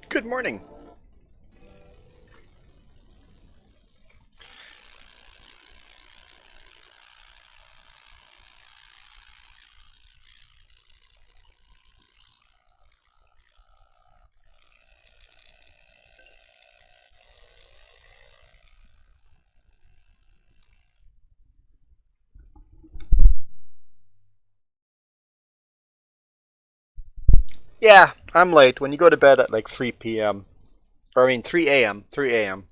Good morning. Yeah, I'm late. When you go to bed at like 3 p.m., or I mean 3 a.m., 3 a.m.,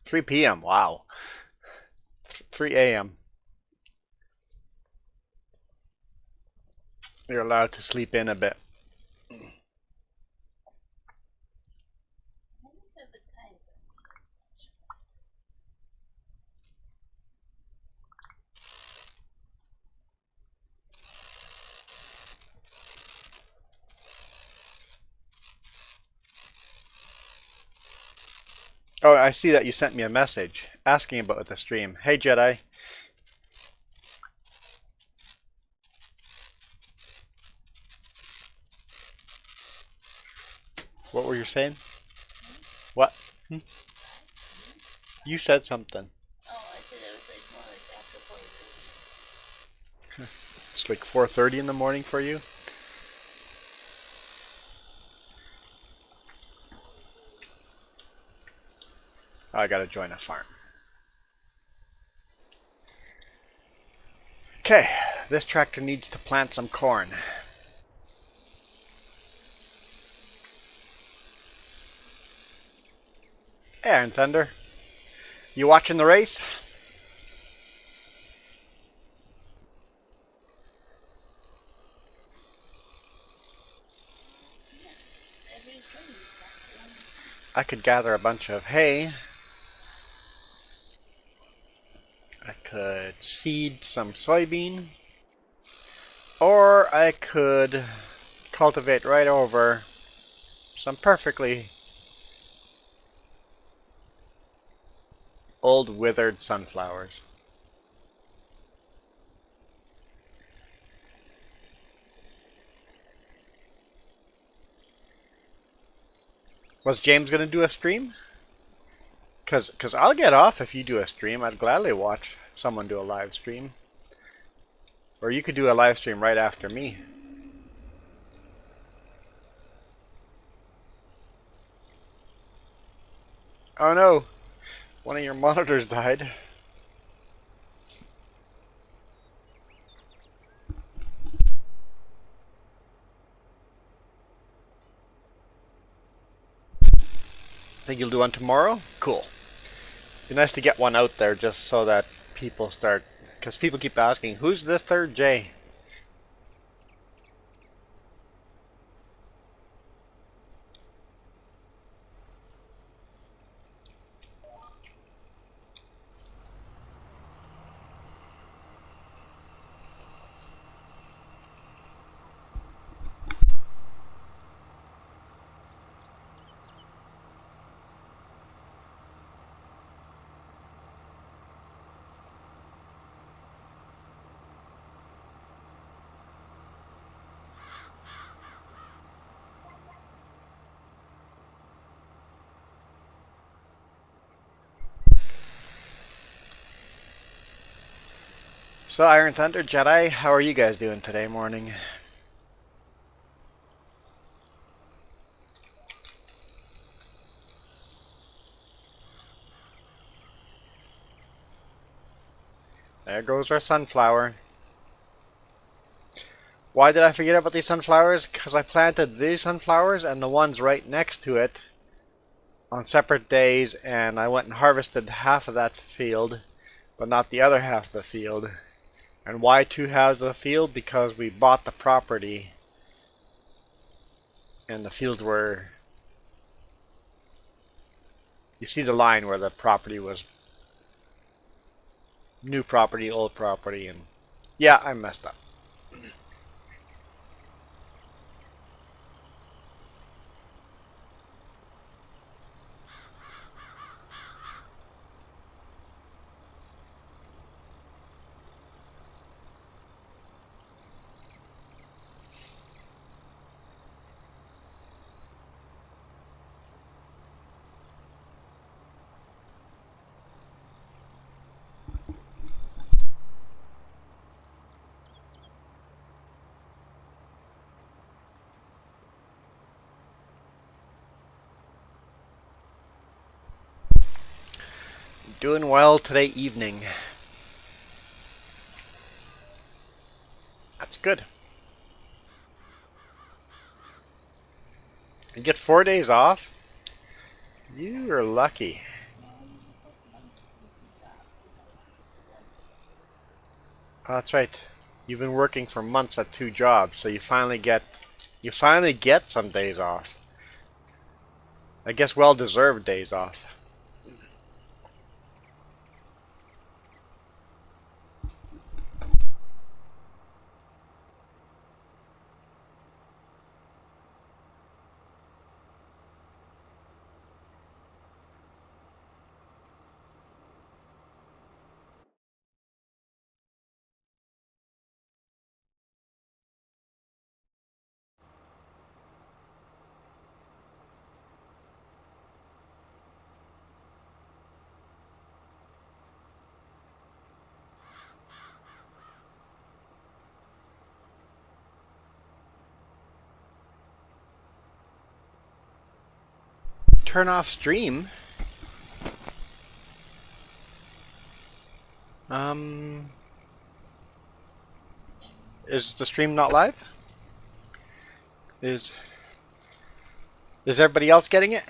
3 p.m., wow. 3 a.m. You're allowed to sleep in a bit. Oh, I see that you sent me a message asking about the stream. Hey, Jedi. What were you saying? What? Hmm? You said something. It's like 4:30 in the morning for you? I gotta join a farm. Okay, this tractor needs to plant some corn. Hey, Iron Thunder. You watching the race? I could gather a bunch of hay. I could seed some soybean. Or I could cultivate right over some perfectly old withered sunflowers. Was James going to do a stream? Cause I'll get off if you do a stream. I'd gladly watch someone do a live stream. Or you could do a live stream right after me. Oh no! One of your monitors died. Think you'll do one tomorrow? Cool. Be nice to get one out there just so that people start... Because people keep asking, who's this third J? So Iron Thunder, Jedi, how are you guys doing today morning? There goes our sunflower. Why did I forget about these sunflowers? Because I planted these sunflowers and the ones right next to it on separate days, and I went and harvested half of that field, but not the other half of the field. And why two halves of the field? Because we bought the property and the fields were... You see the line where the property was new property, old property, and yeah, I messed up. Doing well today evening. That's good. You get 4 days off? You are lucky. Oh, that's right. You've been working for months at 2 jobs, so you finally get some days off. I guess well-deserved days off. Turn off stream? Is the stream not live? Is everybody else getting it?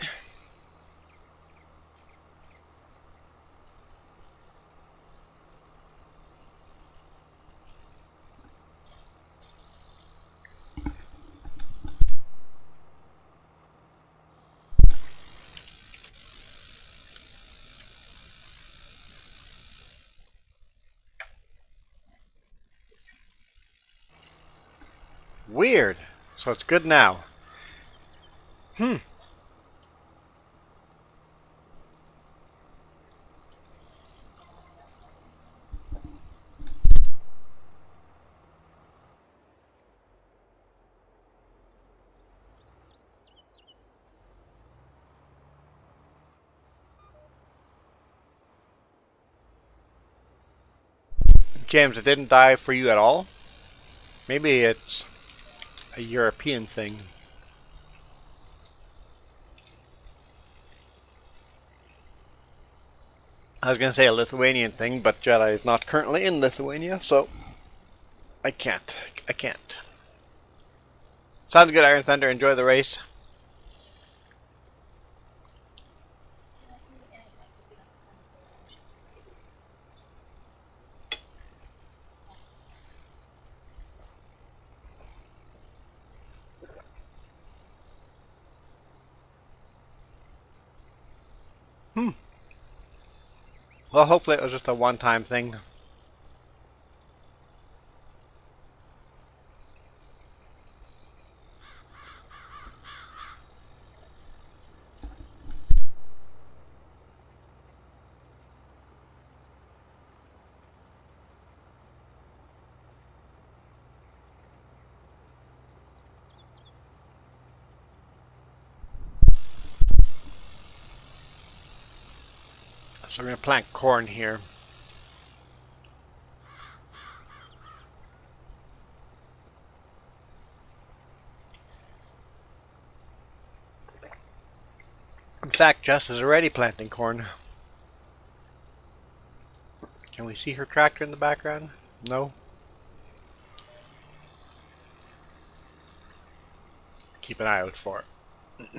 Weird. So it's good now. James, it didn't die for you at all? Maybe it's a European thing. I was going to say a Lithuanian thing, but Jedi is not currently in Lithuania, so I can't. Sounds good, Iron Thunder. Enjoy the race. Well, hopefully it was just a one-time thing. So we're going to plant corn here. In fact, Jess is already planting corn. Can we see her tractor in the background? No? Keep an eye out for it.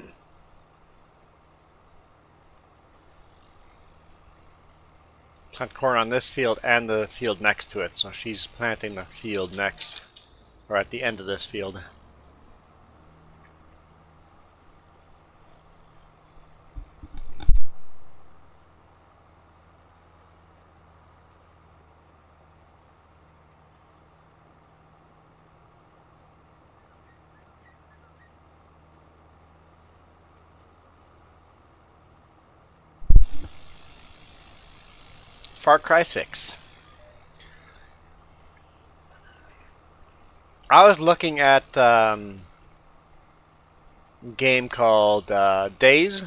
Plant corn on this field and the field next to it, so she's planting the field next, or at the end of this field. Far Cry 6. I was looking at a game called Days,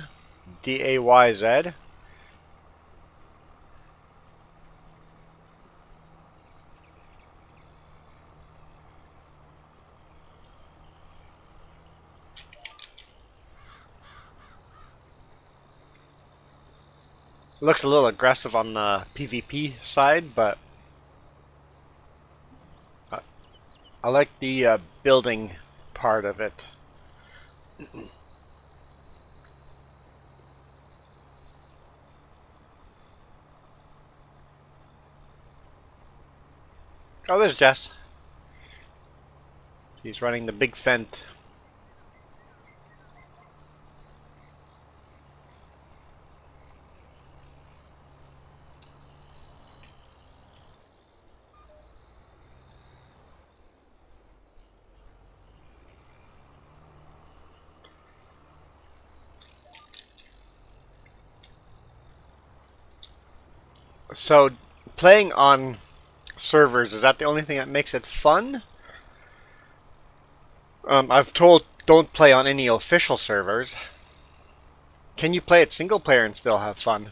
D-A-Y-Z. looks a little aggressive on the PvP side, but I like the building part of it. Oh, there's Jess. She's running the big fent. So, playing on servers, is that the only thing that makes it fun? I've told don't play on any official servers. Can you play it single player and still have fun?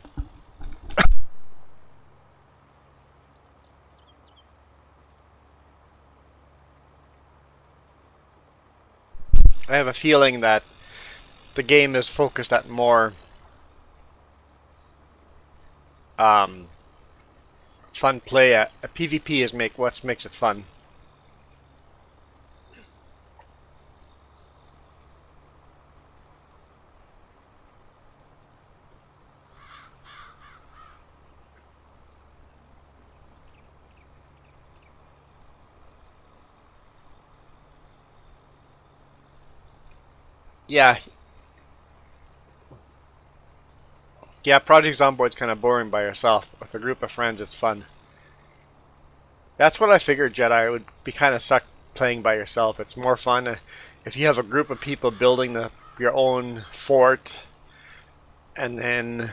I have a feeling that the game is focused at more fun play. A PvP is what makes it fun. Yeah, yeah. Project Zomboid's kind of boring by yourself. With a group of friends, it's fun. That's what I figured, Jedi. It would be kind of suck playing by yourself. It's more fun if you have a group of people building your own fort, and then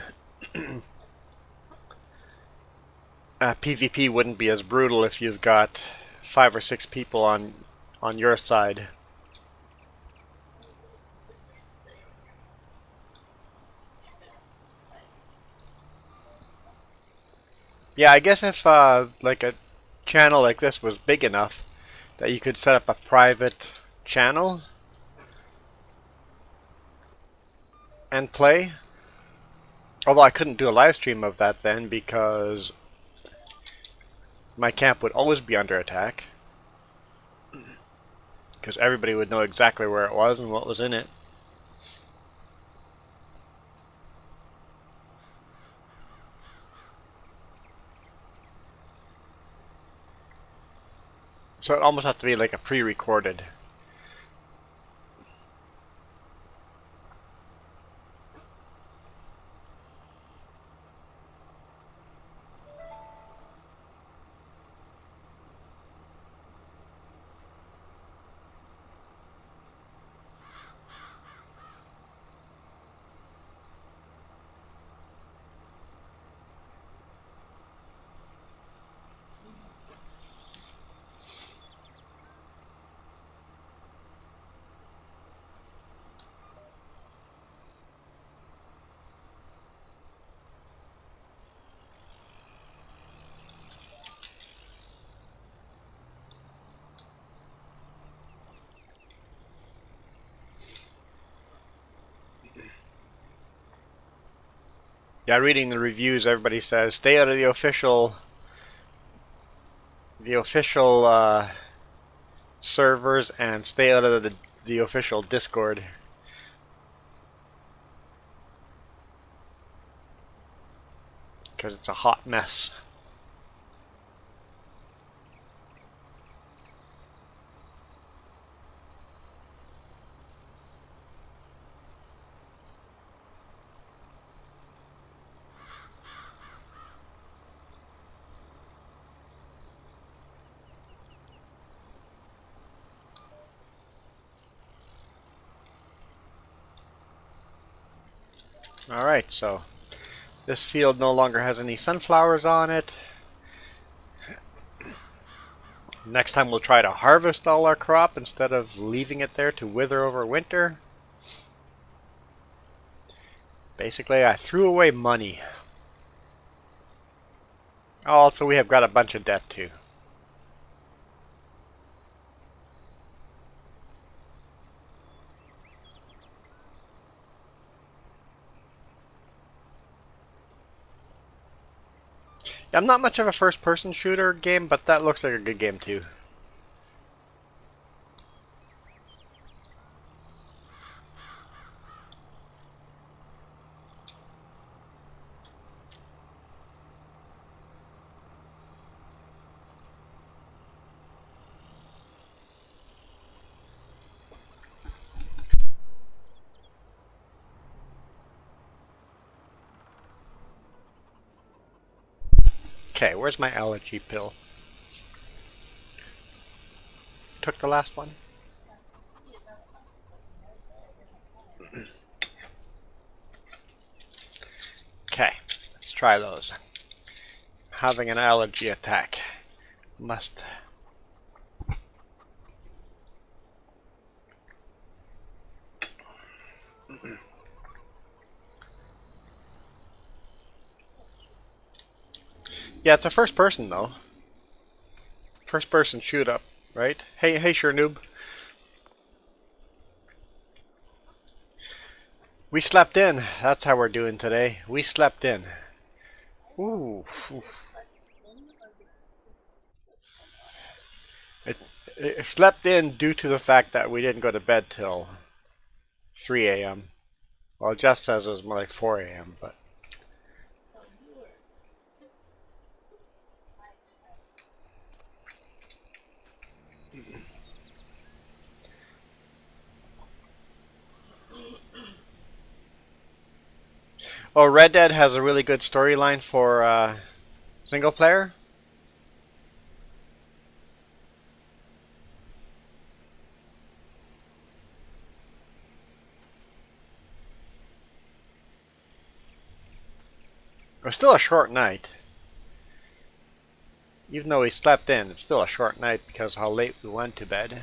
PvP wouldn't be as brutal if you've got 5 or 6 people on your side. Yeah, I guess if like a channel like this was big enough that you could set up a private channel and play. Although I couldn't do a live stream of that then because my camp would always be under attack. Because everybody would know exactly where it was and what was in it. So it almost have to be like a pre-recorded. Yeah, reading the reviews, everybody says stay out of the official servers and stay out of the official Discord. Because it's a hot mess. Alright, so this field no longer has any sunflowers on it. Next time we'll try to harvest all our crop instead of leaving it there to wither over winter. Basically, I threw away money. Also, we have got a bunch of debt too. I'm not much of a first-person shooter game, but that looks like a good game too. Okay, where's my allergy pill? Took the last one? Okay, let's try those. Having an allergy attack. Must. Yeah, it's a first person though. First person shoot up, right? Hey, sure noob. We slept in. That's how we're doing today. We slept in. Ooh. It, it slept in due to the fact that we didn't go to bed till 3 a.m. Well, it just says it was more like 4 a.m., but. Oh, Red Dead has a really good storyline for single player. It was still a short night. Even though we slept in, it's still a short night because how late we went to bed.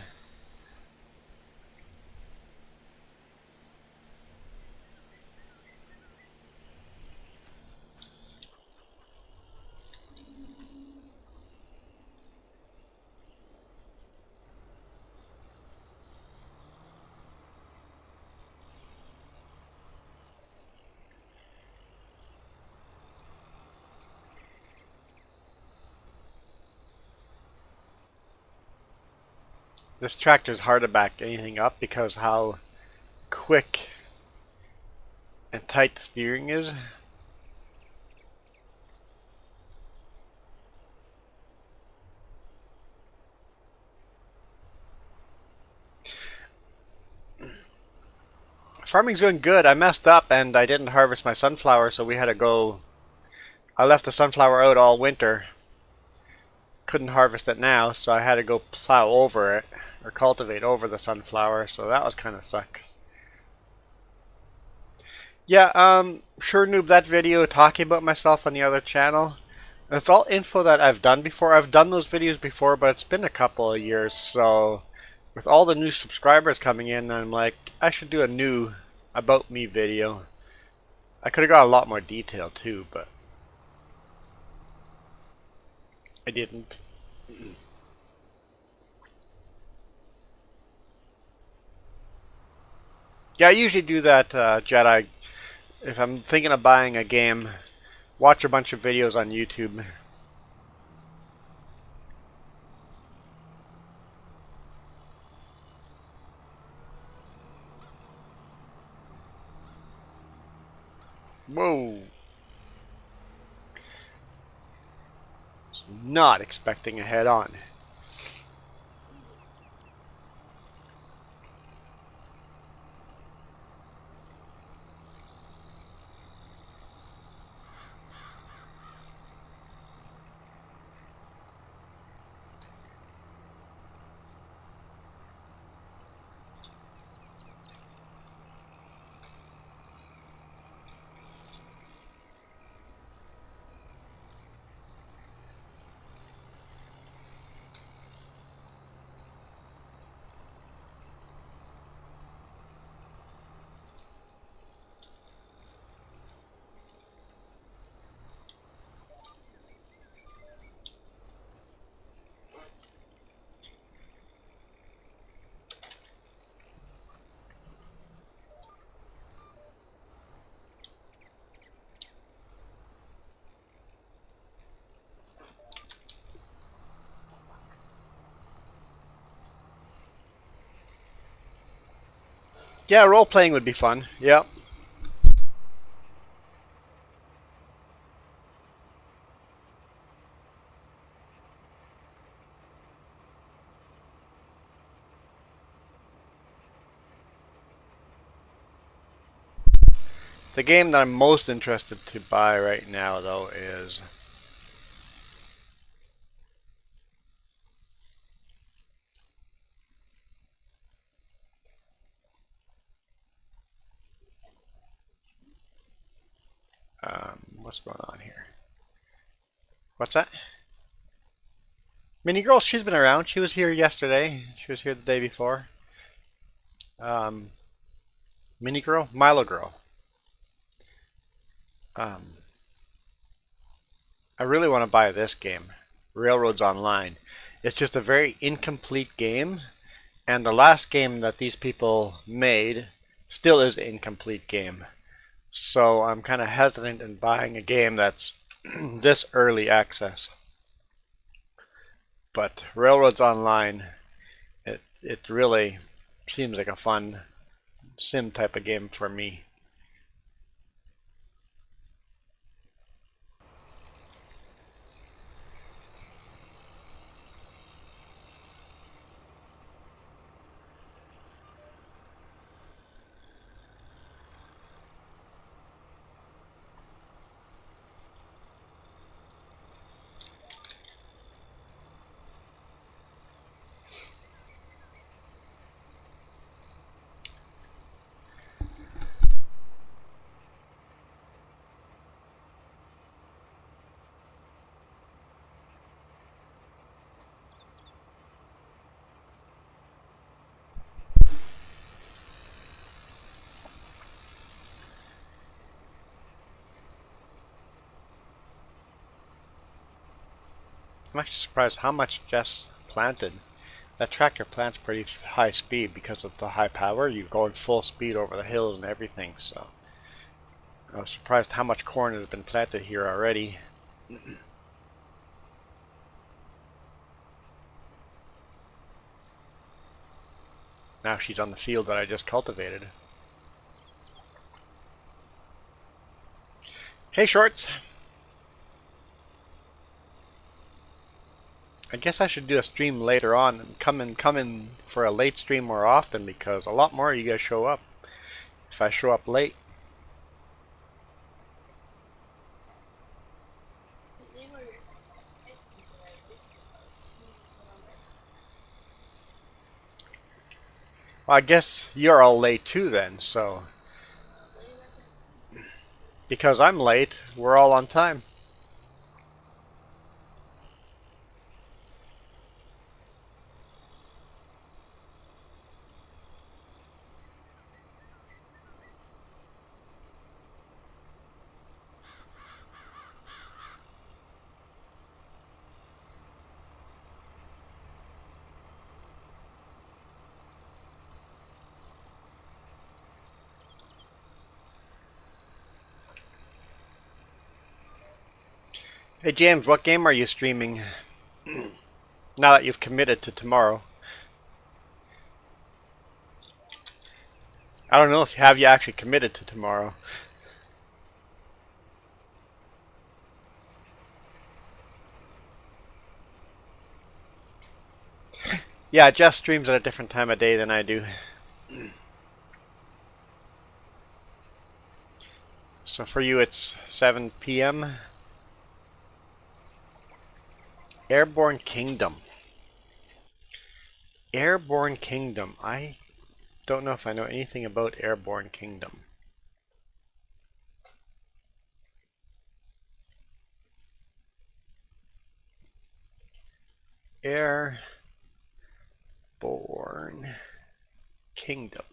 This tractor's hard to back anything up because how quick and tight the steering is. Farming's going good. I messed up and I didn't harvest my sunflower, so we had to go. I left the sunflower out all winter. Couldn't harvest it now, so I had to go plow over it or cultivate over the sunflower, so that was kind of sucks. Yeah, sure noob, that video talking about myself on the other channel. It's all info that I've done before. I've done those videos before, but it's been a couple of years, so with all the new subscribers coming in, I'm like, I should do a new about me video. I could have got a lot more detail too, but I didn't. Yeah, I usually do that, Jedi. If I'm thinking of buying a game, watch a bunch of videos on YouTube. Whoa. Not expecting a head on. Yeah, role playing would be fun. Yep. The game that I'm most interested to buy right now, though, is what's going on here? What's that? Mini Girl, she's been around. She was here yesterday. She was here the day before. Um, Mini Girl? Milo Girl. Um, I really want to buy this game, Railroads Online. It's just a very incomplete game, and the last game that these people made still is an incomplete game. So I'm kind of hesitant in buying a game that's this early access. But Railroads Online, it really seems like a fun sim type of game for me. I'm actually surprised how much Jess planted. That tractor plants pretty high speed because of the high power. You're going full speed over the hills and everything, so I was surprised how much corn has been planted here already. Now she's on the field that I just cultivated. Hey, Shorts! I guess I should do a stream later on and come in for a late stream more often because a lot more of you guys show up if I show up late. Well, I guess you're all late too then, so because I'm late, we're all on time. Hey James, what game are you streaming now that you've committed to tomorrow? I don't know if have you actually committed to tomorrow. Yeah, Jess streams at a different time of day than I do. So for you it's 7 p.m. Airborne Kingdom. Airborne Kingdom. I don't know if I know anything about Airborne Kingdom. Airborne Kingdom.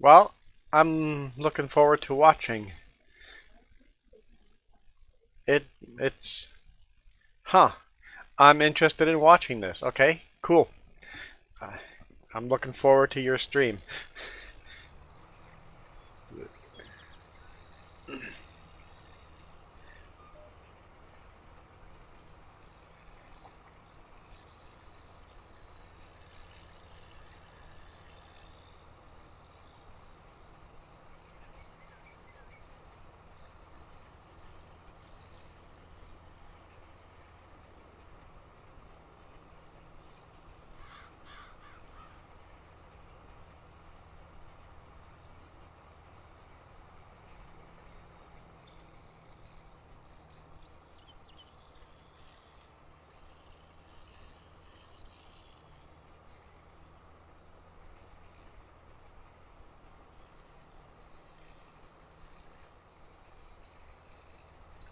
Well, I'm looking forward to watching. It it's huh. I'm interested in watching this. Okay, cool. Uh, I'm looking forward to your stream.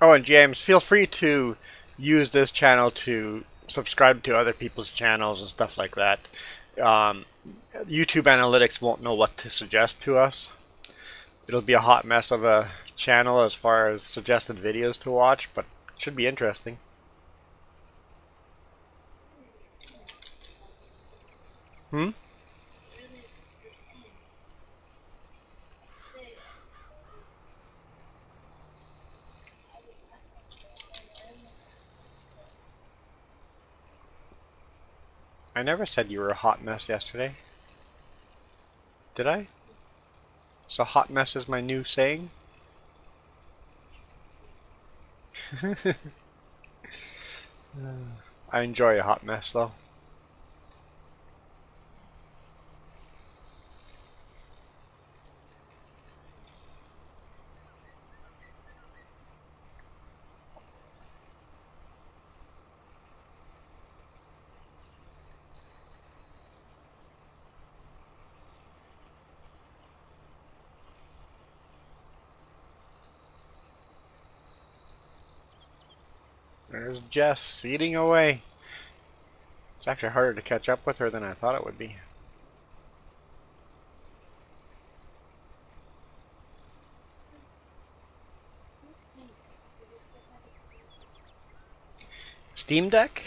Oh, and James, feel free to use this channel to subscribe to other people's channels and stuff like that. Um, YouTube analytics won't know what to suggest to us. It'll be a hot mess of a channel as far as suggested videos to watch, but it should be interesting. Hmm? I never said you were a hot mess yesterday. Did I? So hot mess is my new saying? I enjoy a hot mess though. There's Jess seeding away. It's actually harder to catch up with her than I thought it would be. Steam Deck?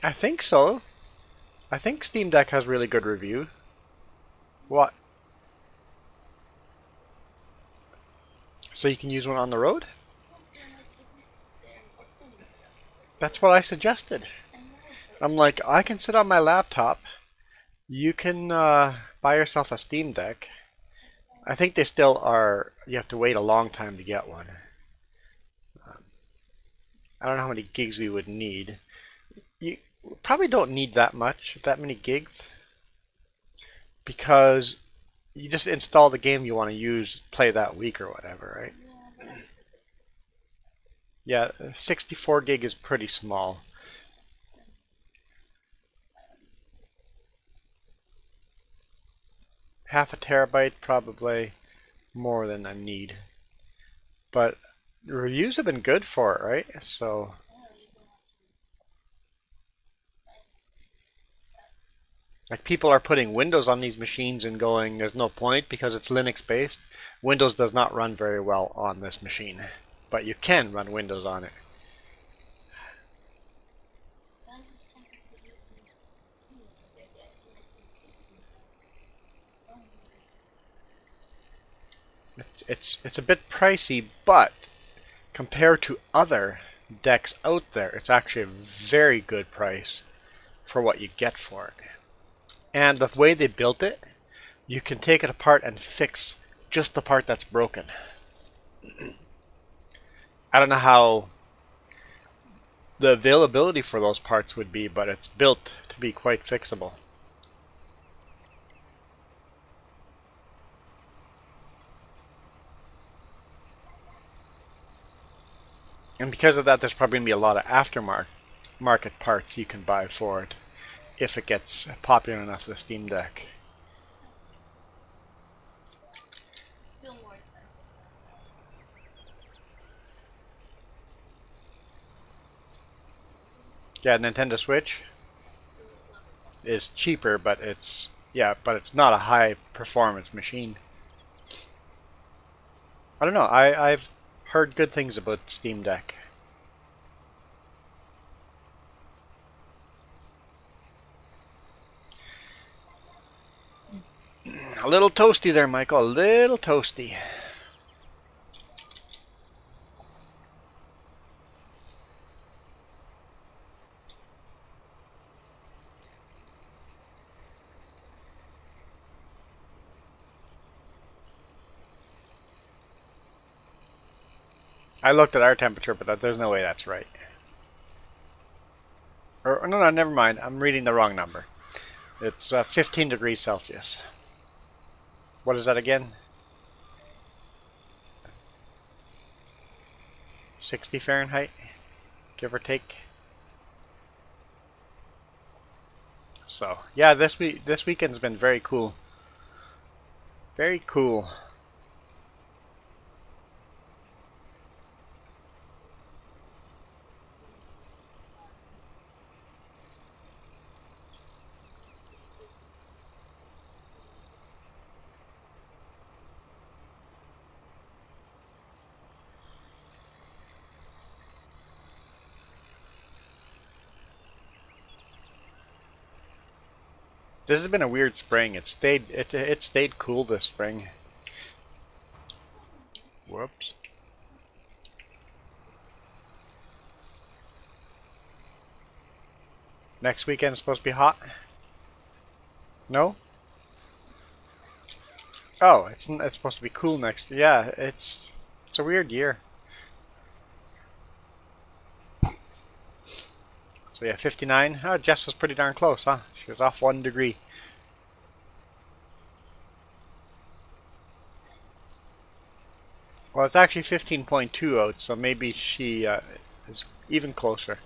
I think so. I think Steam Deck has really good review. What? So you can use one on the road? That's what I suggested. I'm like, I can sit on my laptop. You can buy yourself a Steam Deck. I think they still are. You have to wait a long time to get one. I don't know how many gigs we would need. You probably don't need that many gigs, because you just install the game you want to use, play that week or whatever, right? Yeah, 64 gig is pretty small. Half a terabyte, probably more than I need. But the reviews have been good for it, right? So, like, people are putting Windows on these machines and going, there's no point because it's Linux based. Windows does not run very well on this machine, but you can run Windows on it. It's a bit pricey, but compared to other decks out there, it's actually a very good price for what you get for it. And the way they built it, you can take it apart and fix just the part that's broken. I don't know how the availability for those parts would be, but it's built to be quite fixable. And because of that, there's probably going to be a lot of aftermarket parts you can buy for it if it gets popular enough, the Steam Deck. Yeah, Nintendo Switch is cheaper, but it's Yeah, but it's not a high performance machine. I don't know. I've heard good things about Steam Deck. A little toasty there, Michael. A little toasty. I looked at our temperature, but there's no way that's right. Or no, never mind. I'm reading the wrong number. It's 15 degrees Celsius. What is that again? 60 Fahrenheit, give or take. So yeah, this weekend's been very cool. Very cool. This has been a weird spring. It stayed cool this spring. Whoops. Next weekend's supposed to be hot? No? Oh, it's supposed to be cool next. Yeah, it's a weird year. So yeah, 59. Oh, Jess was pretty darn close, huh? She was off 1 degree. Well, it's actually 15.2 out, so maybe she is even closer.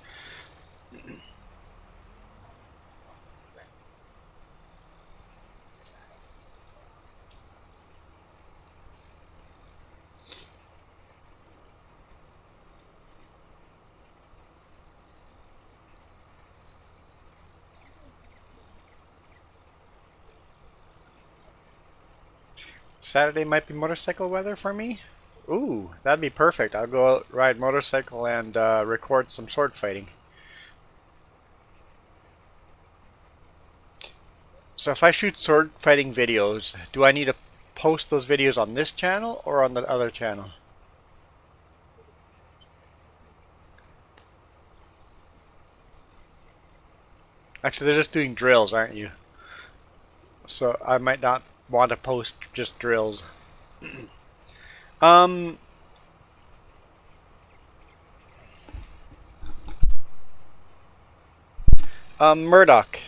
Saturday might be motorcycle weather for me. Ooh, that'd be perfect. I'll go out, ride motorcycle, and record some sword fighting. So if I shoot sword fighting videos, do I need to post those videos on this channel or on the other channel? Actually, they're just doing drills, aren't you? So I might not want to post just drills. um, Murdoch.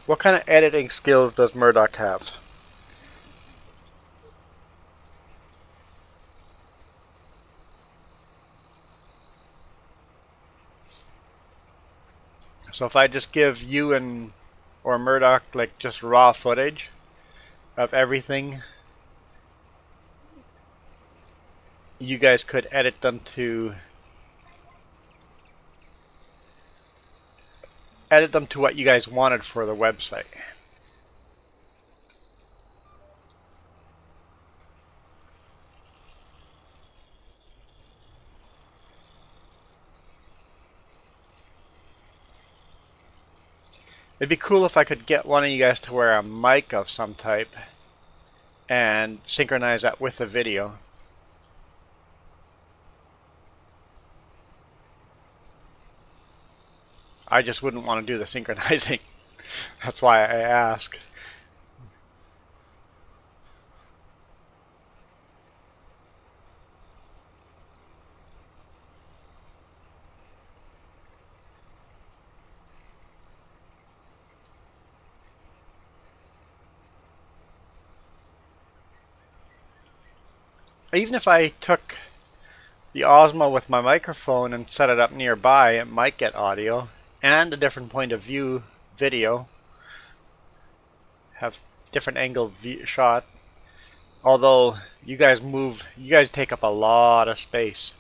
What kind of editing skills does Murdoch have? So if I just give you and or Murdoch like just raw footage of everything, you guys could edit them to what you guys wanted for the website. It'd be cool if I could get one of you guys to wear a mic of some type and synchronize that with the video. I just wouldn't want to do the synchronizing. That's why I ask. Even if I took the Osmo with my microphone and set it up nearby, it might get audio and a different point of view video. Have different angle shot. Although you guys take up a lot of space.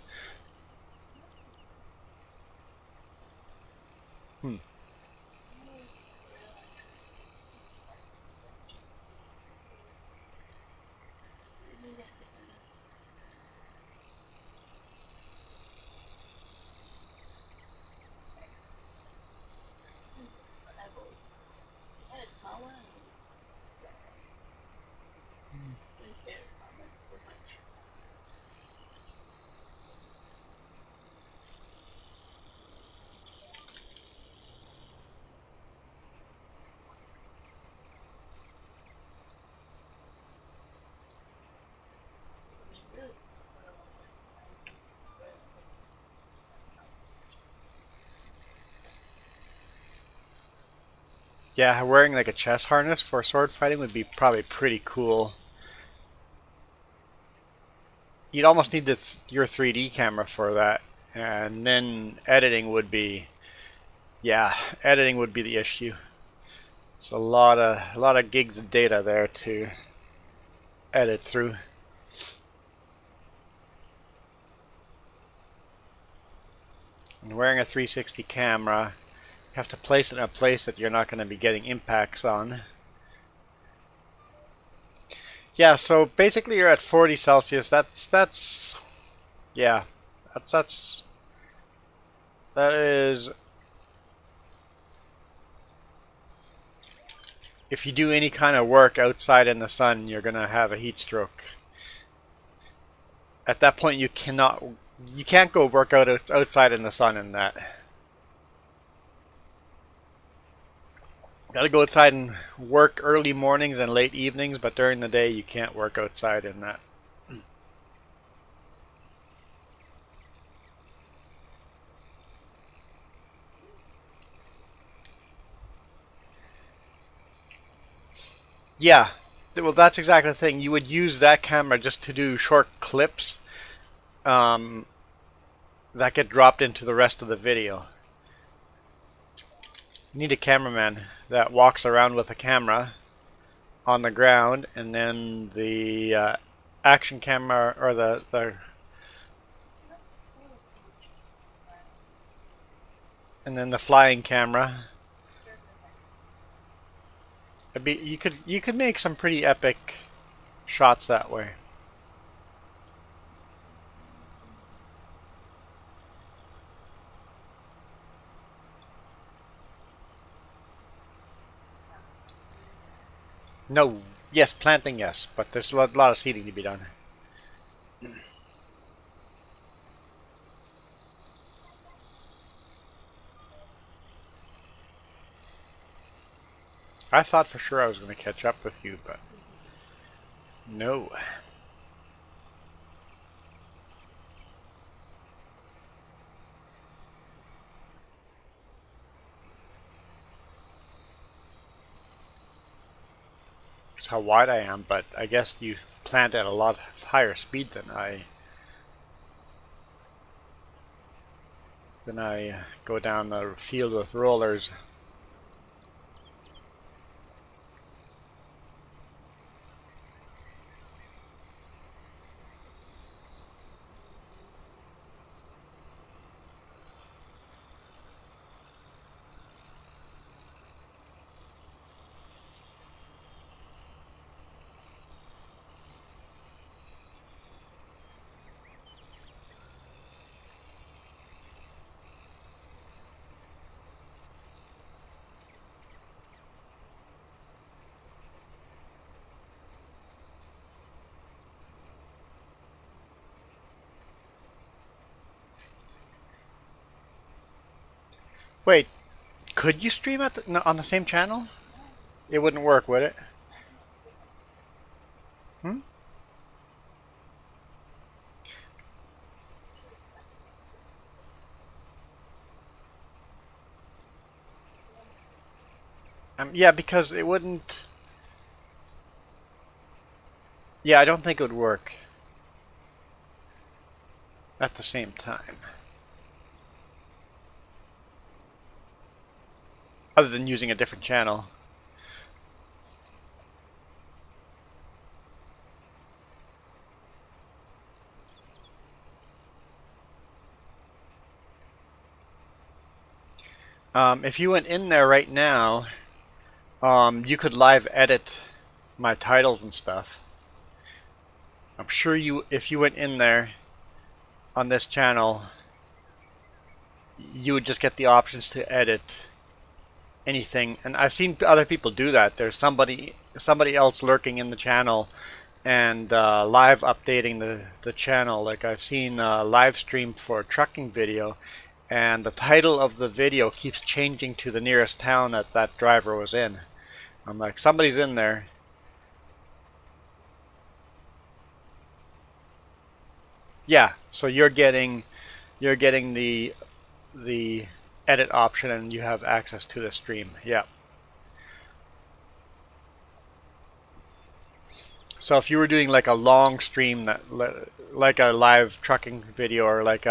Yeah, wearing like a chest harness for sword fighting would be probably pretty cool. You'd almost need your 3D camera for that, and then editing would be, yeah, editing would be the issue. It's a lot of gigs of data there to edit through. And wearing a 360 camera, you have to place it in a place that you're not going to be getting impacts on. Yeah, so basically you're at 40 Celsius. Yeah, that is, if you do any kind of work outside in the sun, you're gonna have a heat stroke. At that point, you can't go work out outside in the sun in that. Got to go outside and work early mornings and late evenings, but during the day you can't work outside in that. Yeah, well, that's exactly the thing. You would use that camera just to do short clips um, that get dropped into the rest of the video. You need a cameraman that walks around with a camera on the ground, and then the action camera, or the and then the flying camera. You could make some pretty epic shots that way. No, yes, planting, yes, but there's a lot of seeding to be done. I thought for sure I was going to catch up with you, but no. It's how wide I am, but I guess you plant at a lot higher speed than I go down the field with rollers. Wait, could you stream on the same channel? It wouldn't work, would it? Hmm? Yeah, because it wouldn't. Yeah, I don't think it would work at the same time. Other than using a different channel. If you went in there right now, you could live edit my titles and stuff. I'm sure if you went in there on this channel, you would just get the options to edit anything. And I've seen other people do that. There's somebody else lurking in the channel and live updating the channel. Like I've seen a live stream for a trucking video, and the title of the video keeps changing to the nearest town that driver was in. I'm like, somebody's in there. Yeah, so you're getting the edit option, and you have access to the stream. Yeah. So if you were doing like a long stream, like a live trucking video, or like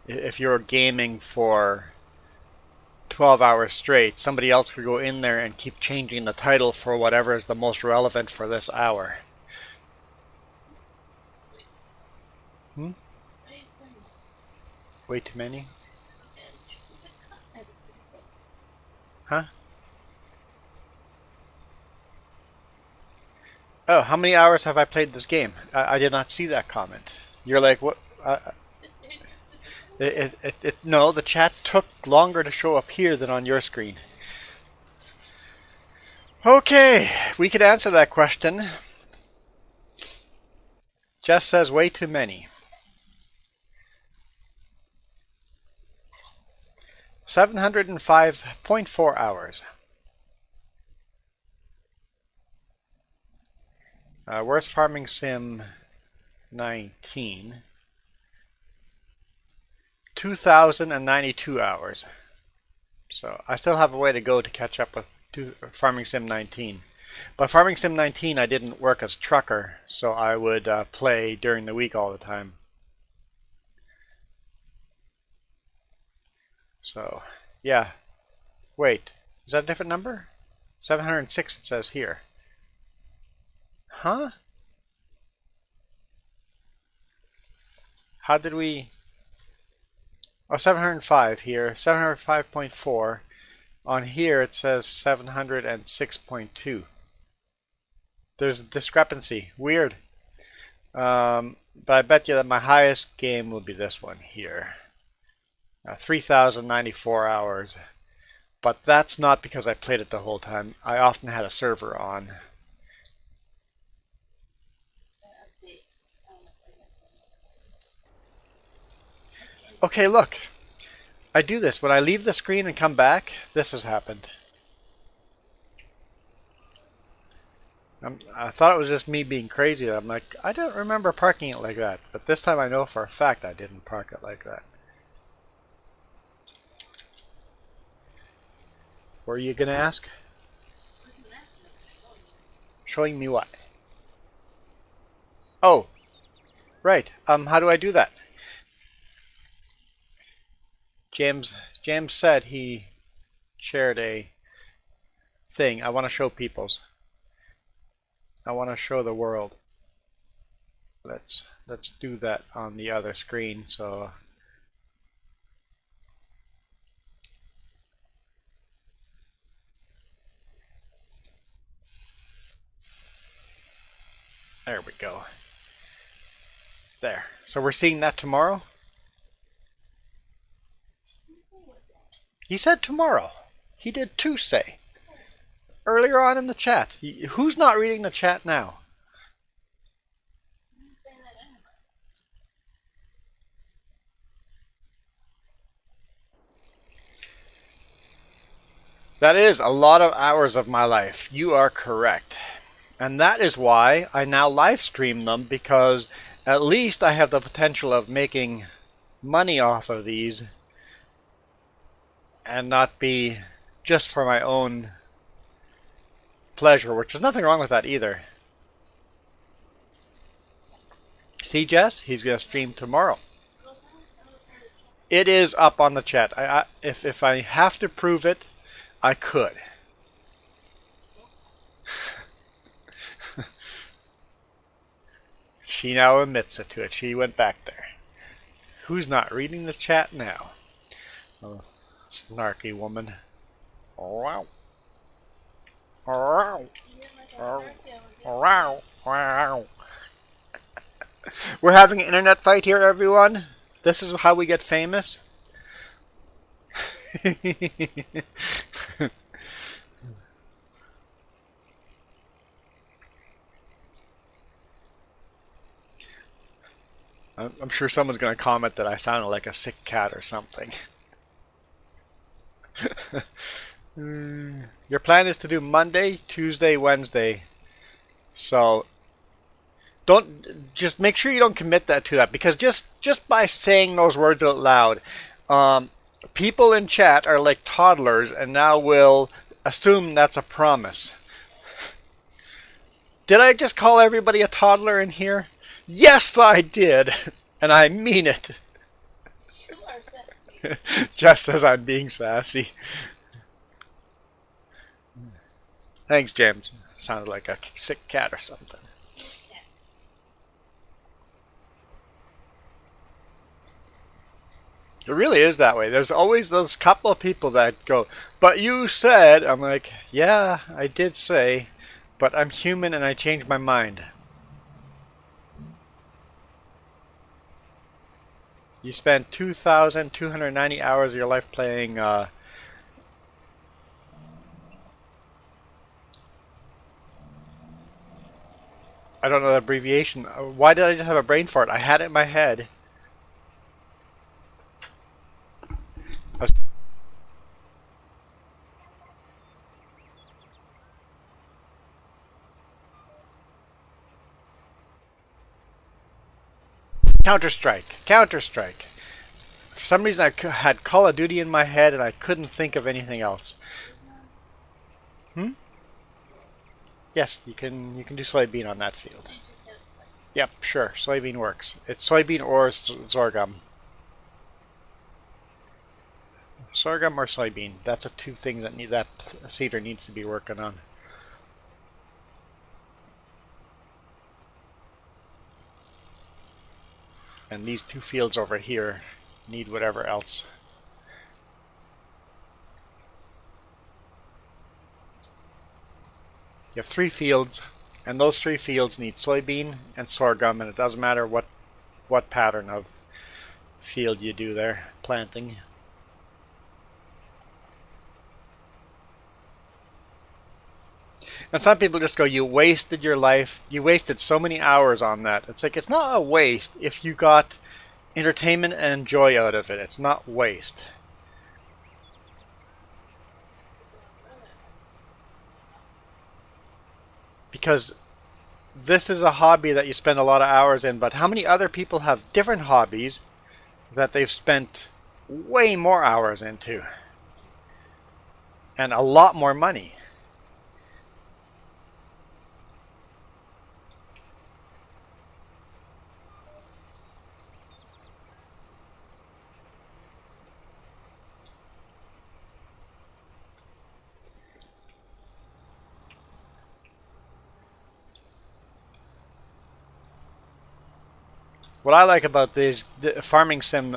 if you're gaming for 12 hours straight, somebody else could go in there and keep changing the title for whatever is the most relevant for this hour. Hmm? Way too many? Huh? Oh, how many hours have I played this game? I did not see that comment. You're like, what? No, the chat took longer to show up here than on your screen. Okay, we could answer that question. Jess says way too many. 705.4 hours. Where's Farming Sim 19? 2,092 hours. So I still have a way to go to catch up with Farming Sim 19. But Farming Sim 19, I didn't work as trucker, so I would play during the week all the time. So, yeah. Wait, is that a different number? 706 it says here. Huh? How did we... Oh, 705 here. 705.4. On here it says 706.2. There's a discrepancy. Weird. But I bet you that my highest game will be this one here. 3,094 hours. But that's not because I played it the whole time. I often had a server on. Okay, look. I do this. When I leave the screen and come back, this has happened. I thought it was just me being crazy. I'm like, I don't remember parking it like that. But this time I know for a fact I didn't park it like that. What are you going to ask? Showing me what? Oh, right. How do I do that? James said he shared a thing. I want to show people's. I want to show the world. Let's do that on the other screen. So there we go. There. So we're seeing that tomorrow? He said tomorrow. He did too say. Earlier on in the chat. Who's not reading the chat now? That is a lot of hours of my life. You are correct. And that is why I now live stream them, because at least I have the potential of making money off of these and not be just for my own pleasure, which there's nothing wrong with that either. See, Jess? He's going to stream tomorrow. It is up on the chat. If I have to prove it, I could. She now admits it to it. She went back there. Who's not reading the chat now? Oh, snarky woman. Wow. Wow. Wow. Wow. We're having an internet fight here, everyone. This is how we get famous. I'm sure someone's going to comment that I sounded like a sick cat or something. Your plan is to do Monday, Tuesday, Wednesday. So just make sure you don't commit that to that, because just by saying those words out loud, people in chat are like toddlers and now will assume that's a promise. Did I just call everybody a toddler in here? Yes, I did. And I mean it. You are sassy. Just as I'm being sassy. Thanks, James. Sounded like a sick cat or something. Yeah. It really is that way. There's always those couple of people that go, but you said, I'm like, yeah, I did say, but I'm human and I changed my mind. You spent 2,290 hours of your life playing I don't know the abbreviation. Why did I just have a brain fart? I had it in my head. Counter-Strike. Counter-Strike. For some reason I had Call of Duty in my head and I couldn't think of anything else. Hmm? Yes, you can do soybean on that field. Yep, sure. Soybean works. It's soybean or sorghum. Sorghum or soybean. That's the two things that seeder needs to be working on. And these two fields over here need whatever else. You have 3 fields, and those 3 fields need soybean and sorghum, and it doesn't matter what pattern of field you do there, planting. And some people just go, you wasted your life, you wasted so many hours on that. It's like, it's not a waste if you got entertainment and joy out of it. It's not waste. Because this is a hobby that you spend a lot of hours in, but how many other people have different hobbies that they've spent way more hours into? And a lot more money. What I like about the farming sim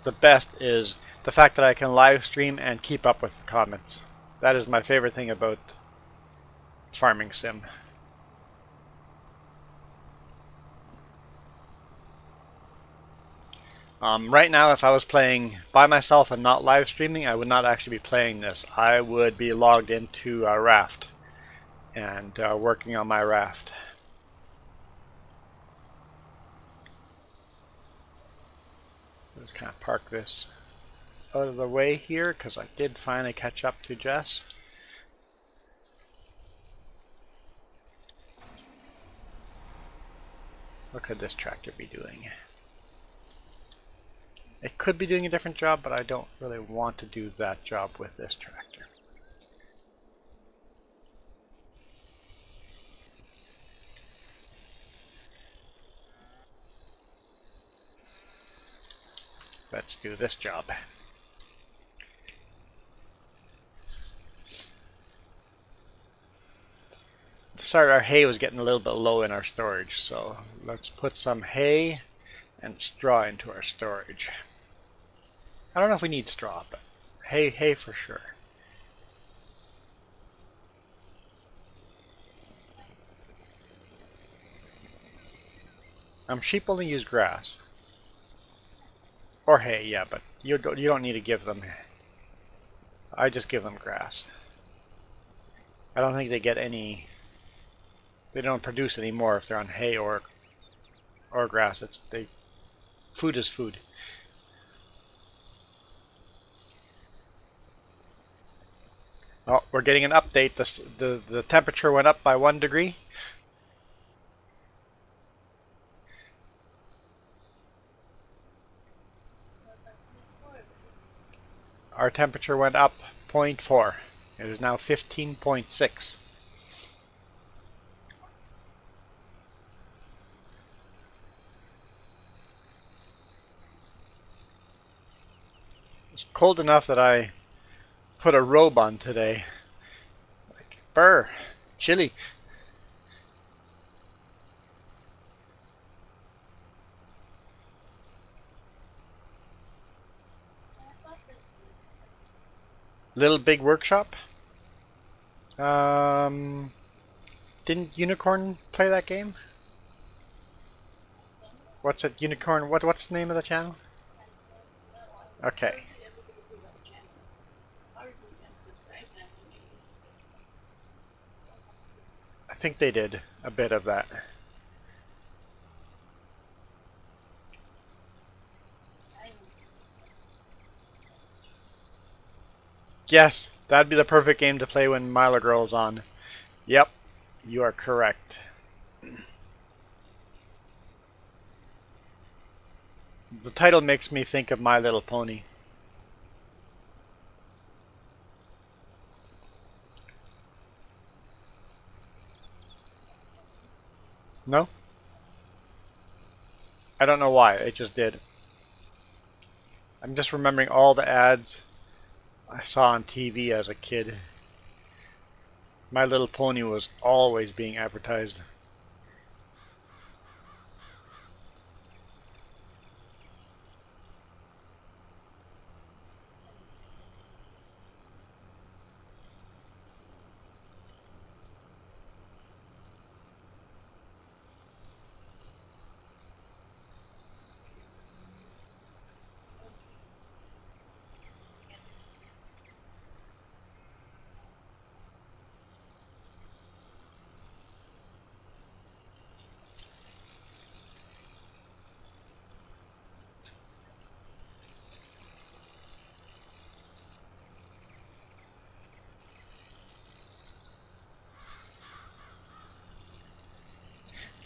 the best is the fact that I can live stream and keep up with the comments. That is my favorite thing about farming sim. Right now, if I was playing by myself and not live streaming, I would not actually be playing this. I would be logged into a raft and working on my raft. Just kind of park this out of the way here because I did finally catch up to Jess. What could this tractor be doing? It could be doing a different job, but I don't really want to do that job with this tractor. Let's do this job. Sorry, our hay was getting a little bit low in our storage, so let's put some hay and straw into our storage. I don't know if we need straw, but hay for sure. Sheep only use grass. Or hay, yeah, but you don't need to give them. I just give them grass. I don't think they get any. They don't produce any more if they're on hay or grass. Food is food. Oh, we're getting an update. The temperature went up by 1 degree. Our temperature went up 0.4. It is now 15.6. It's cold enough that I put a robe on today. Like, brr, chilly. Little Big Workshop. Um, didn't Unicorn play that game? What's it? Unicorn? What's the name of the channel? Okay. I think they did a bit of that. Yes, that'd be the perfect game to play when Mila Girl's on. Yep, you are correct. The title makes me think of My Little Pony. No? I don't know why, it just did. I'm just remembering all the ads I saw on TV as a kid. My Little Pony was always being advertised.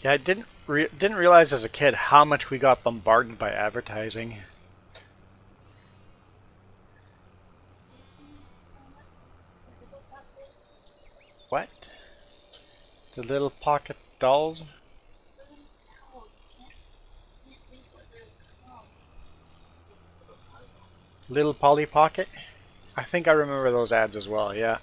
Yeah, I didn't realize as a kid how much we got bombarded by advertising. What? The little pocket dolls? Little Polly Pocket? I think I remember those ads as well, yeah.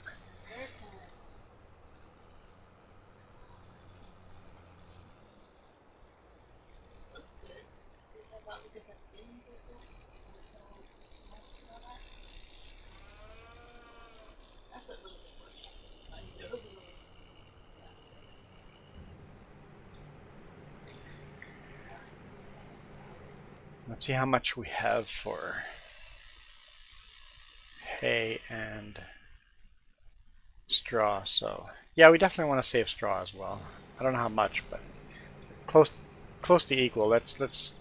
Let's see how much we have for hay and straw. So yeah, we definitely want to save straw as well. I don't know how much, but close close to equal. Let's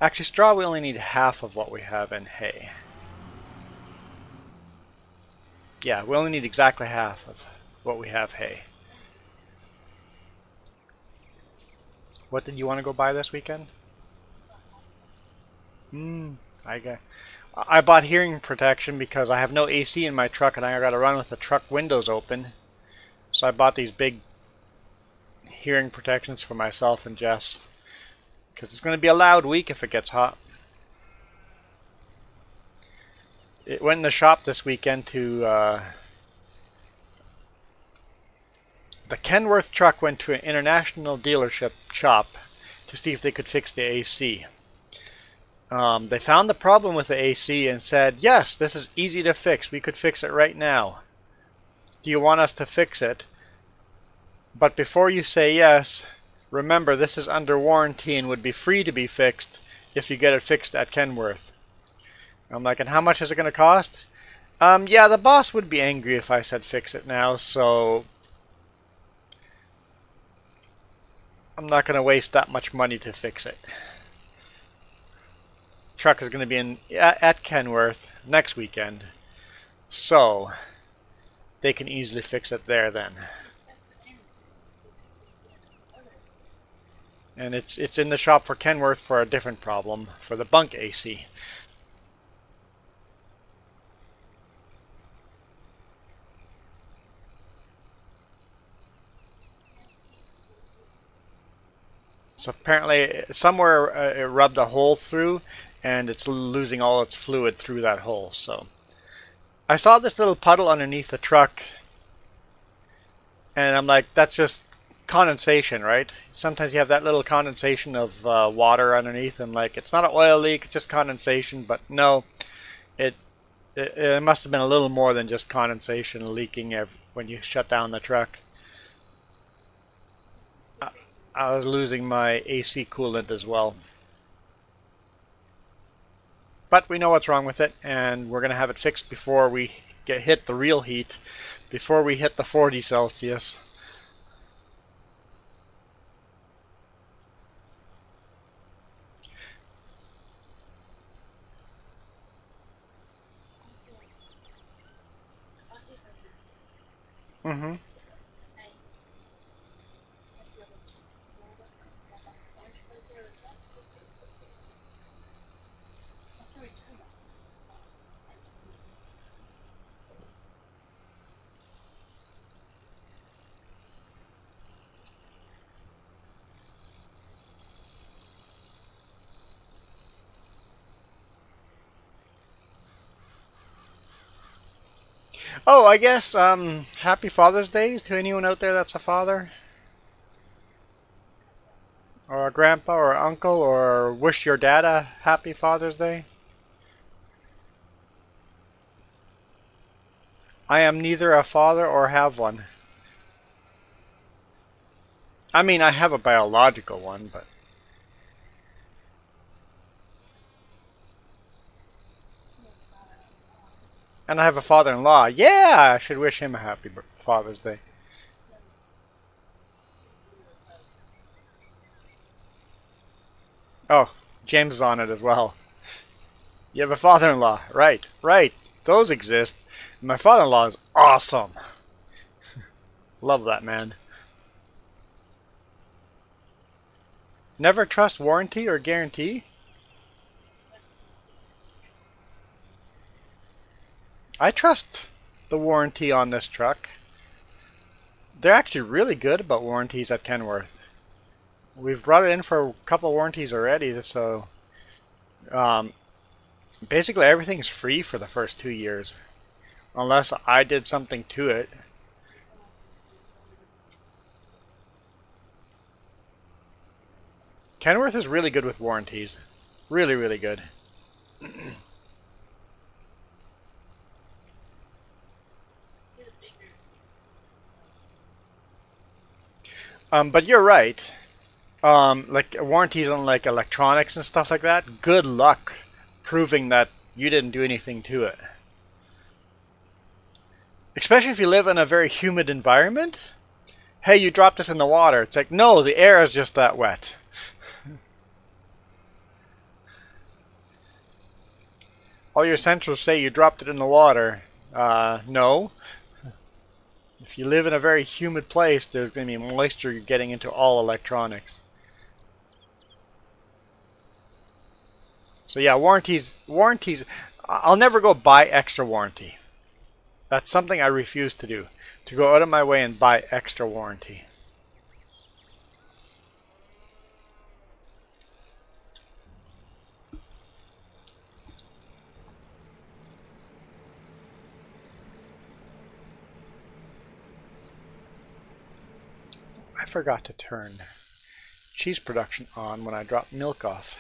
actually straw we only need half of what we have in hay. Yeah, we only need exactly half of what we have hay. What did you want to go buy this weekend? Hmm, I got I bought hearing protection because I have no AC in my truck and I got to run with the truck windows open. So I bought these big hearing protections for myself and Jess because it's going to be a loud week if it gets hot. It went in the shop this weekend to the Kenworth truck went to an international dealership shop to see if they could fix the AC. They found the problem with the AC and said, yes, this is easy to fix. We could fix it right now. Do you want us to fix it? But before you say yes, remember this is under warranty and would be free to be fixed if you get it fixed at Kenworth. I'm like, and how much is it going to cost? Yeah, the boss would be angry if I said fix it now, so I'm not going to waste that much money to fix it. Truck is going to be at Kenworth next weekend, so they can easily fix it there then. And it's in the shop for Kenworth for a different problem, for the bunk AC. So apparently somewhere it rubbed a hole through and it's losing all its fluid through that hole. So I saw this little puddle underneath the truck and I'm like, that's just condensation, right? Sometimes you have that little condensation of water underneath and like, it's not an oil leak, it's just condensation, but no, it, it must have been a little more than just condensation leaking when you shut down the truck. I was losing my AC coolant as well. But we know what's wrong with it, and we're going to have it fixed before we hit the real heat, before we hit the 40 Celsius. Mm-hmm. Oh, I guess Happy Father's Day to anyone out there that's a father, or a grandpa, or uncle, or wish your dad a Happy Father's Day. I am neither a father or have one. I mean, I have a biological one, but and I have a father-in-law. Yeah, I should wish him a Happy Father's Day. Oh, James is on it as well. You have a father-in-law. Right, right. Those exist. My father-in-law is awesome. Love that man. Never trust warranty or guarantee? I trust the warranty on this truck. They're actually really good about warranties at Kenworth. We've brought it in for a couple warranties already, so um, basically everything's free for the first 2 years. Unless I did something to it. Kenworth is really good with warranties. Really, really good. But you're right. Like warranties on like electronics and stuff like that. Good luck proving that you didn't do anything to it. Especially if you live in a very humid environment. Hey, you dropped this in the water. It's like, no, the air is just that wet. All your sensors say you dropped it in the water. No. If you live in a very humid place, there's going to be moisture getting into all electronics. So yeah, warranties. I'll never go buy extra warranty. That's something I refuse to do. To go out of my way and buy extra warranty. I forgot to turn cheese production on when I dropped milk off.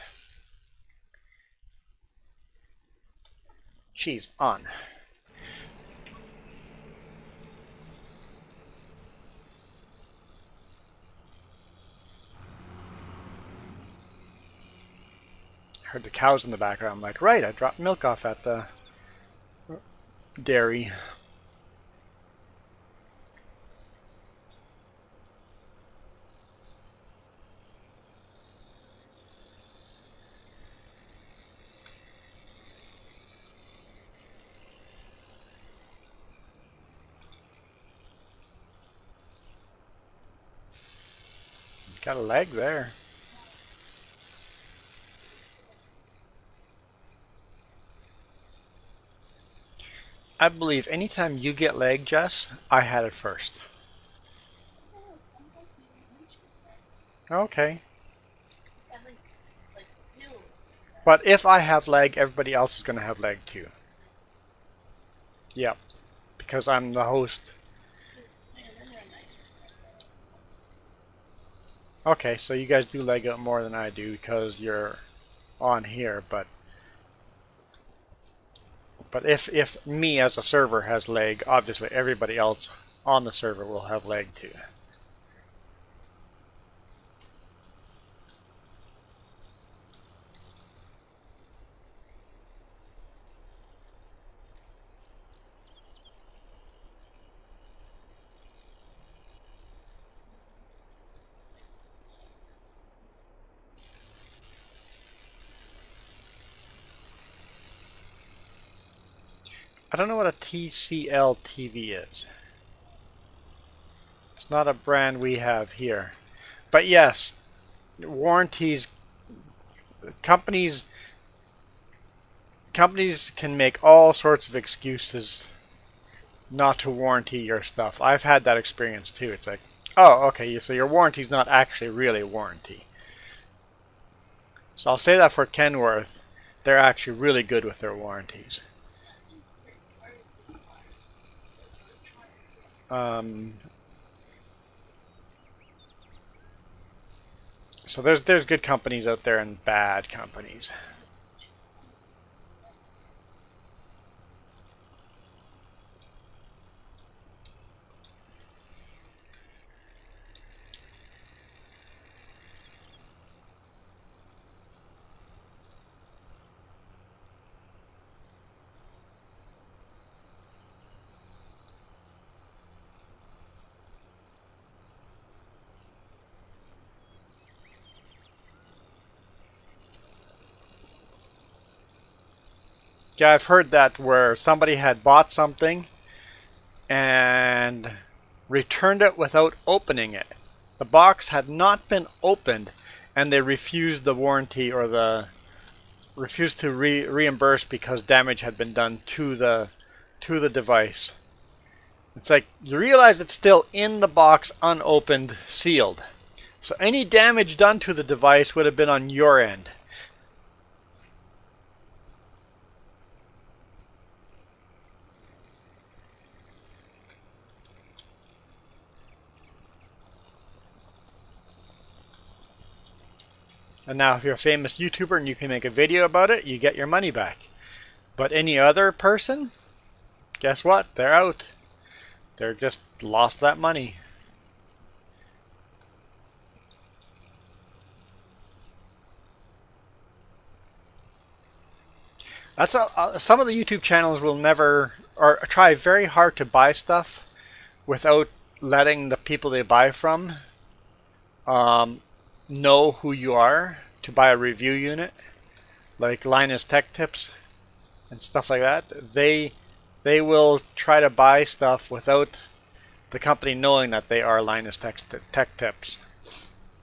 Cheese on. I heard the cows in the background. I'm like, right, I dropped milk off at the dairy. Got a leg there. I believe anytime you get leg, Jess, I had it first. Okay. But if I have lag, everybody else is going to have lag too. Yep. Because I'm the host. Okay, so you guys do lag out more than I do because you're on here, but if me as a server has lag, obviously everybody else on the server will have lag too. I don't know what a TCL TV is. It's not a brand we have here. But yes, warranties, companies can make all sorts of excuses not to warranty your stuff. I've had that experience too. It's like, oh, okay, so your warranty's not actually really a warranty. So I'll say that for Kenworth, they're actually really good with their warranties. So there's good companies out there and bad companies. Yeah, I've heard that where somebody had bought something and returned it without opening it. The box had not been opened and they refused the warranty or refused to reimburse because damage had been done to the device. It's like you realize it's still in the box, unopened, sealed. So any damage done to the device would have been on your end. And now if you're a famous YouTuber and you can make a video about it, you get your money back. But any other person, guess what? They're out. They're just lost that money. That's some of the YouTube channels will never or try very hard to buy stuff without letting the people they buy from know who you are to buy a review unit, like Linus Tech Tips and stuff like that. They will try to buy stuff without the company knowing that they are Linus Tech Tips.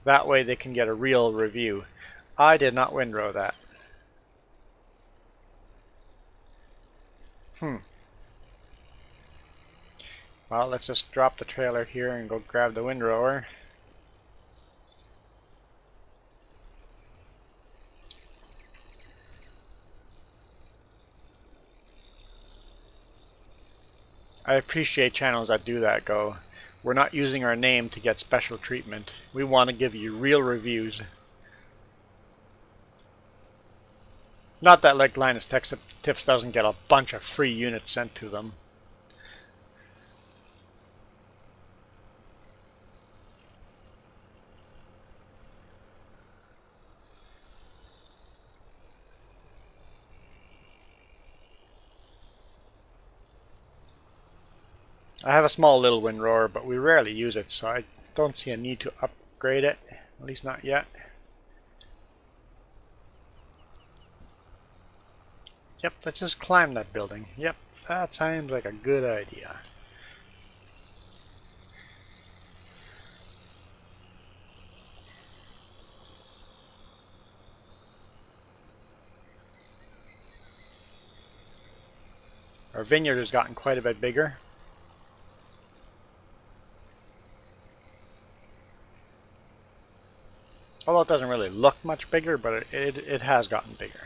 That way they can get a real review. I did not windrow that. Well, let's just drop the trailer here and go grab the windrower. I appreciate channels that do that. Go, we're not using our name to get special treatment. We want to give you real reviews. Not that like Linus Tech Tips doesn't get a bunch of free units sent to them. I have a small little windrower, but we rarely use it, so I don't see a need to upgrade it, at least not yet. Yep, let's just climb that building. Yep, that sounds like a good idea. Our vineyard has gotten quite a bit bigger. Although it doesn't really look much bigger, but it has gotten bigger.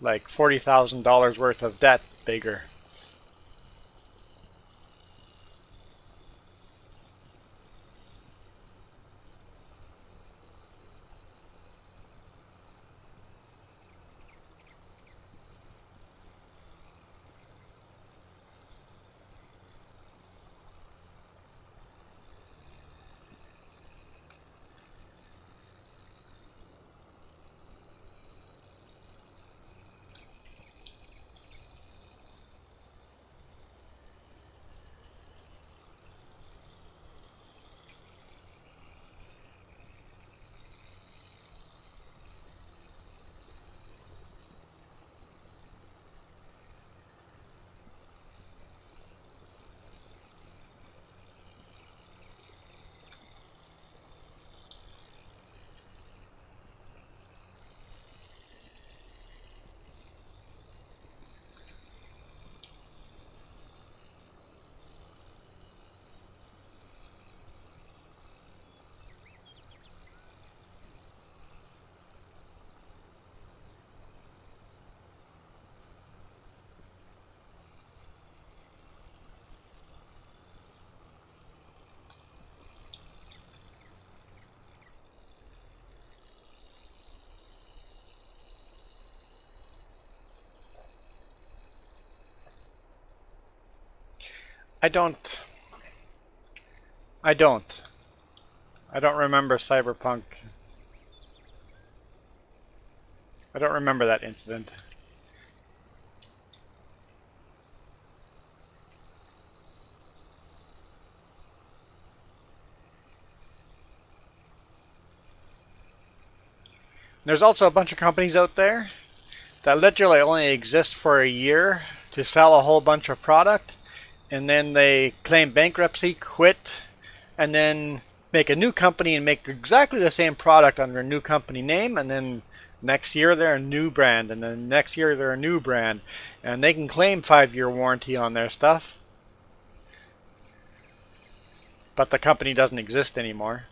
like $40,000 worth of debt bigger. I don't. I don't. I don't remember Cyberpunk. I don't remember that incident. There's also a bunch of companies out there that literally only exist for a year to sell a whole bunch of product, and then they claim bankruptcy, quit, and then make a new company and make exactly the same product under a new company name, and then next year they're a new brand, and then next year they're a new brand, and they can claim 5-year warranty on their stuff, but the company doesn't exist anymore.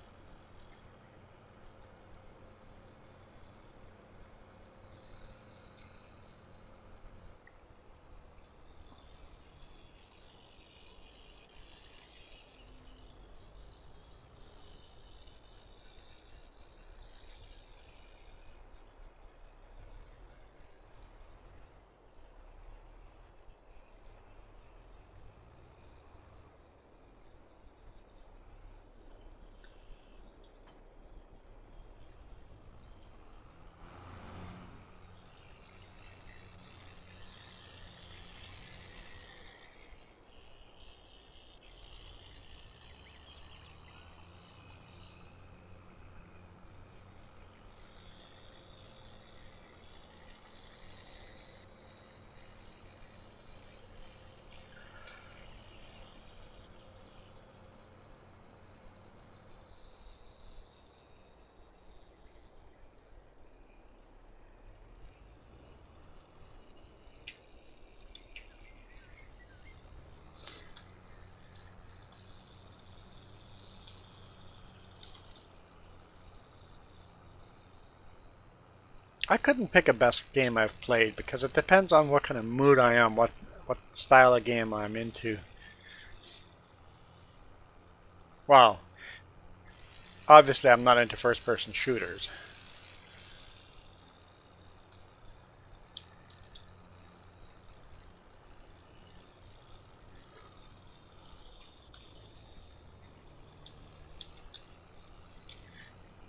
I couldn't pick a best game I've played because it depends on what kind of mood I am, what style of game I'm into. Well, obviously I'm not into first-person shooters.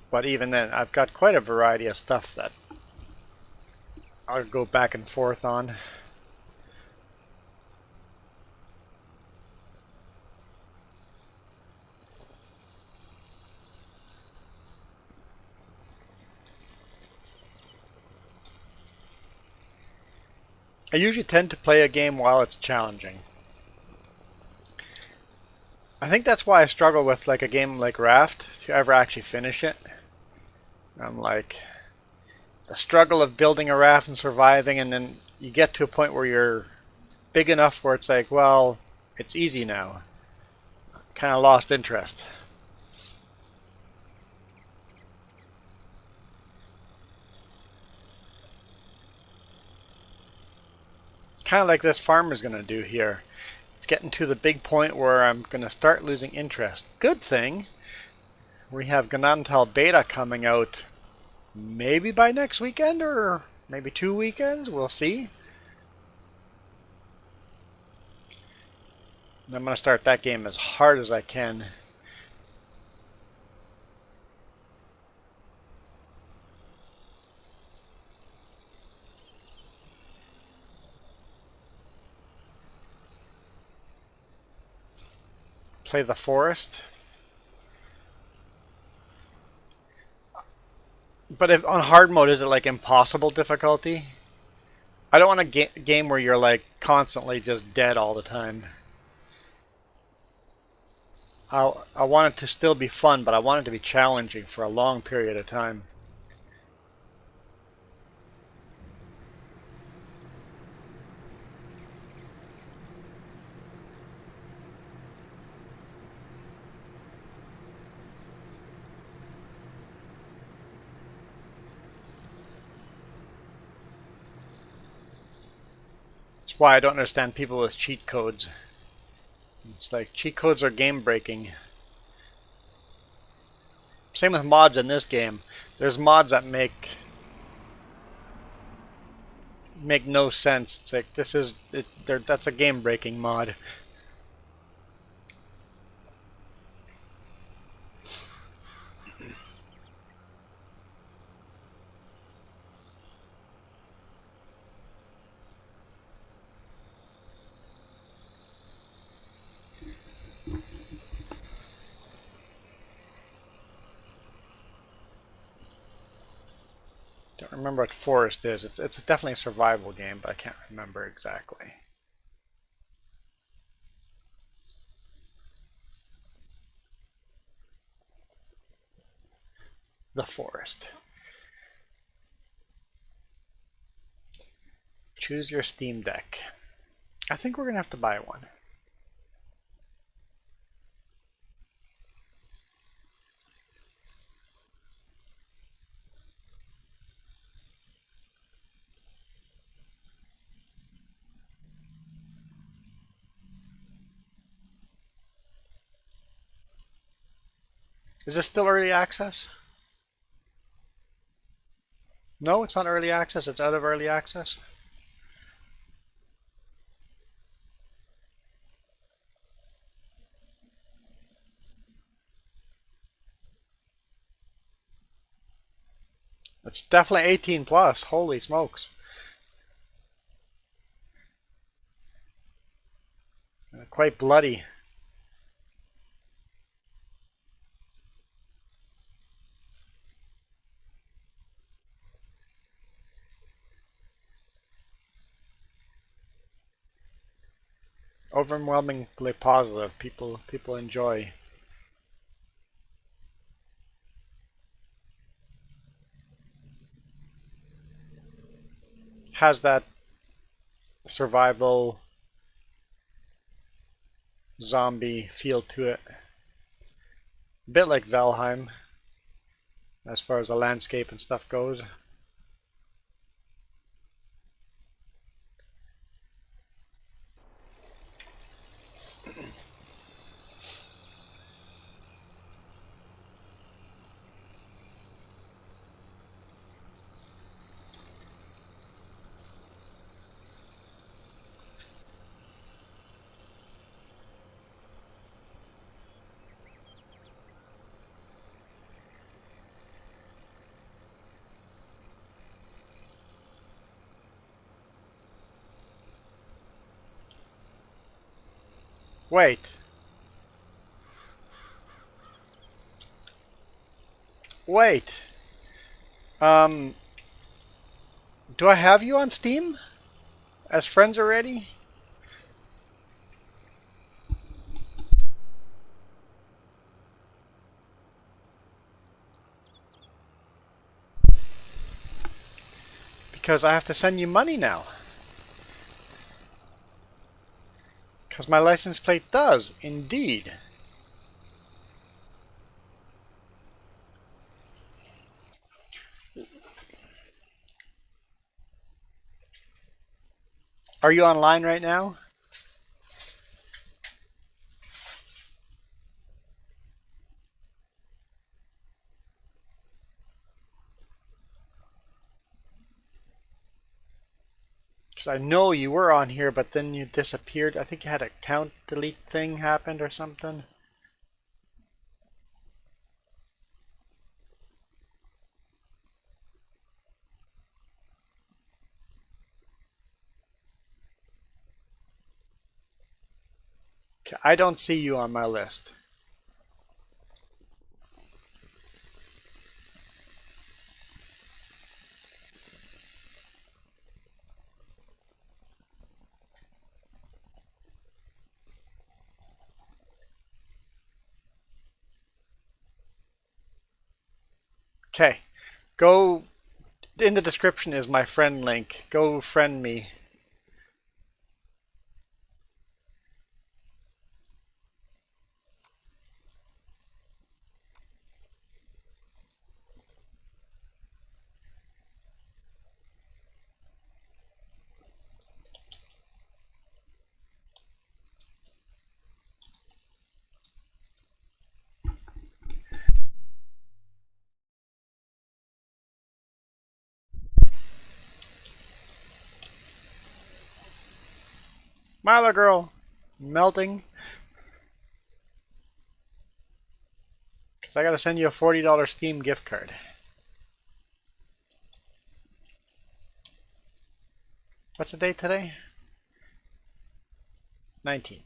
But even then, I've got quite a variety of stuff that I'll go back and forth on. I usually tend to play a game while it's challenging. I think that's why I struggle with like a game like Raft to ever actually finish it. I'm like the struggle of building a raft and surviving, and then you get to a point where you're big enough where it's like, well, it's easy now. Kind of lost interest. Kind of like this farmer's going to do here. It's getting to the big point where I'm going to start losing interest. Good thing, we have Ganantal Beta coming out maybe by next weekend or maybe 2 weekends. We'll see. And I'm going to start that game as hard as I can. Play the forest. But if on hard mode, is it like impossible difficulty? I don't want a game where you're like constantly just dead all the time. I want it to still be fun, but I want it to be challenging for a long period of time. That's why I don't understand people with cheat codes. It's like cheat codes are game breaking. Same with mods in this game. There's mods that make no sense. It's like that's a game breaking mod. Don't remember what forest is. It's definitely a survival game, but I can't remember exactly. The forest. Choose your Steam Deck. I think we're gonna have to buy one. Is this still early access? No, it's not early access. It's out of early access. It's definitely 18 plus. Holy smokes. Quite bloody. Overwhelmingly positive. People enjoy. Has that survival zombie feel to it. A bit like Valheim as far as the landscape and stuff goes. Wait. Wait. Um, do I have you on Steam as friends already? Because I have to send you money now. Because my license plate does, indeed. Are you online right now? Because I know you were on here, but then you disappeared. I think you had a count delete thing happened or something. I don't see you on my list. Okay, go in the description is my friend link. Go friend me. Milo girl, melting. Because I gotta send you a $40 Steam gift card. What's the date today? 19th.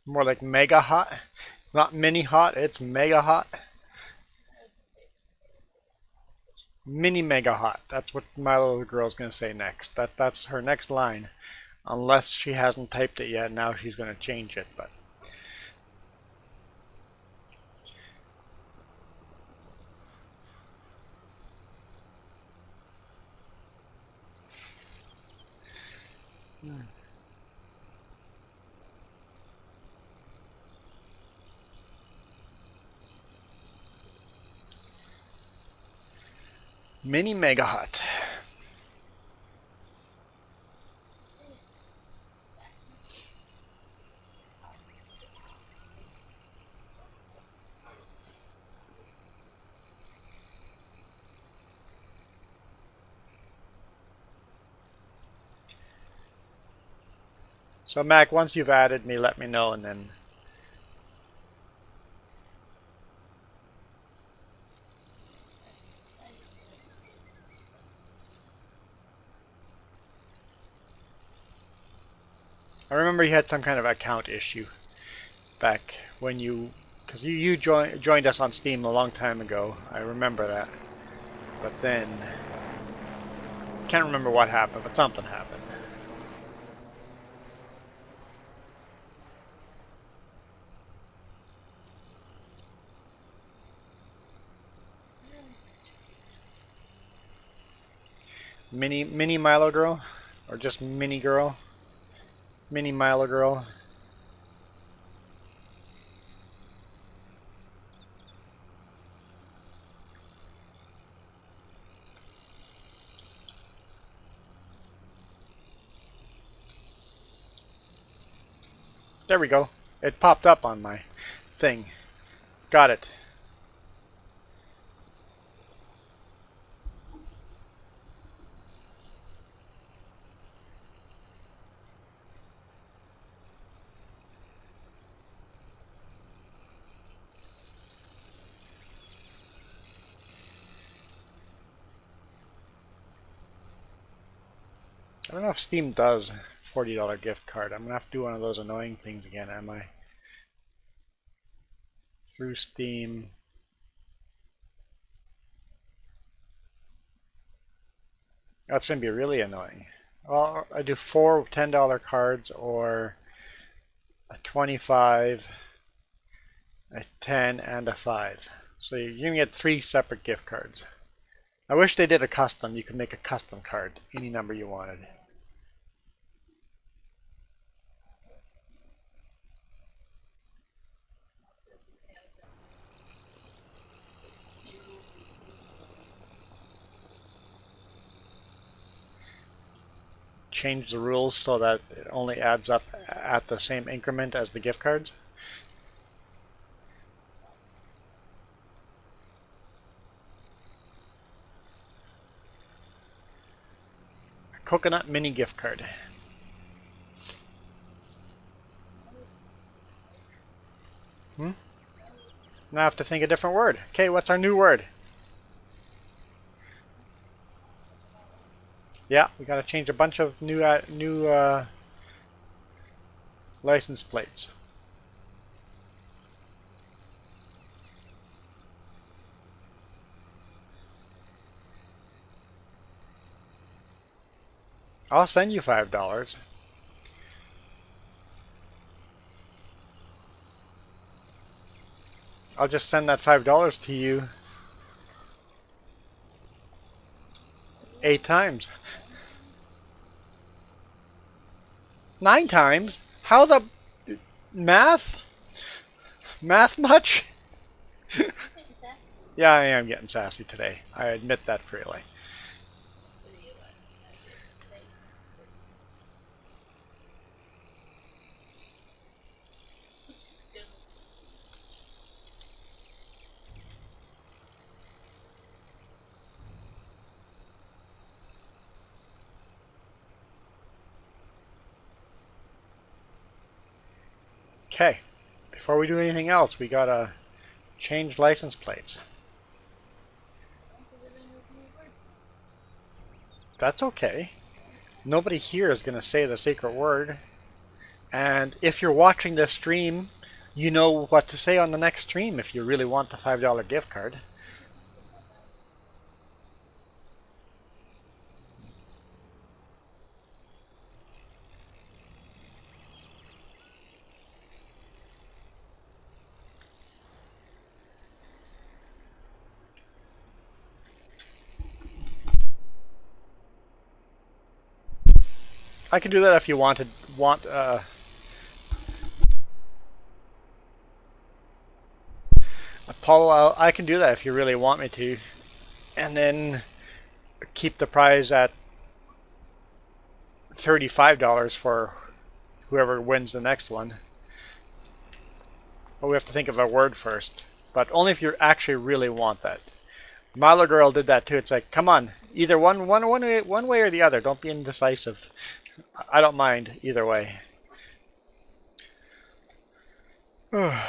More like mega hot. Not mini hot, it's mega hot. Mini mega hot. That's what my little girl's gonna say next. That's her next line. Unless she hasn't typed it yet, now she's gonna change it, but mini mega hot. So Mac, once you've added me, let me know, and then I remember you had some kind of account issue back when you, because you joined us on Steam a long time ago. I remember that, but then can't remember what happened, but something happened. Mini Milo girl, or just mini girl, mini Milo girl. There we go. It popped up on my thing. Got it. I don't know if Steam does $40 gift card. I'm gonna have to do one of those annoying things again, am I? Through Steam. That's gonna be really annoying. Well, I do 4 $10 cards or a 25, a 10, and a 5. So you're gonna get 3 separate gift cards. I wish they did a custom. You could make a custom card, any number you wanted. Change the rules so that it only adds up at the same increment as the gift cards. Coconut mini gift card. Now I have to think a different word. Okay, what's our new word? Yeah, we got to change a bunch of new license plates. I'll send you $5. I'll just send that $5 to you 8 times. 9 times? How the math? Math much? Yeah, I am getting sassy today. I admit that freely. Okay, before we do anything else, we gotta change license plates. That's okay. Nobody here is gonna say the secret word. And if you're watching this stream, you know what to say on the next stream if you really want the $5 gift card. I can do that if you Apollo, I can do that if you really want me to. And then keep the prize at $35 for whoever wins the next one. But we have to think of a word first. But only if you actually really want that. Milo Girl did that too. It's like, come on, either one way or the other. Don't be indecisive. I don't mind either way. Not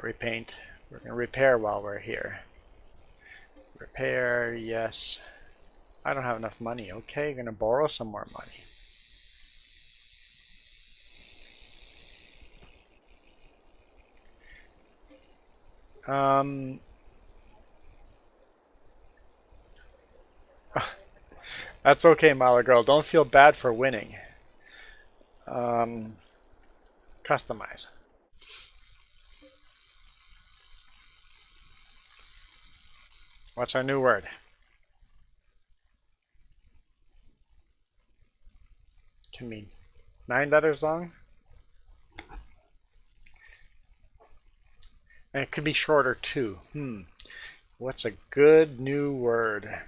repaint. We're going to repair while we're here. Repair, yes. I don't have enough money. Okay, I'm going to borrow some more money. That's okay, Mala Girl. Don't feel bad for winning. Customize. What's our new word? Can be 9 letters long. And it could be shorter too. What's a good new word?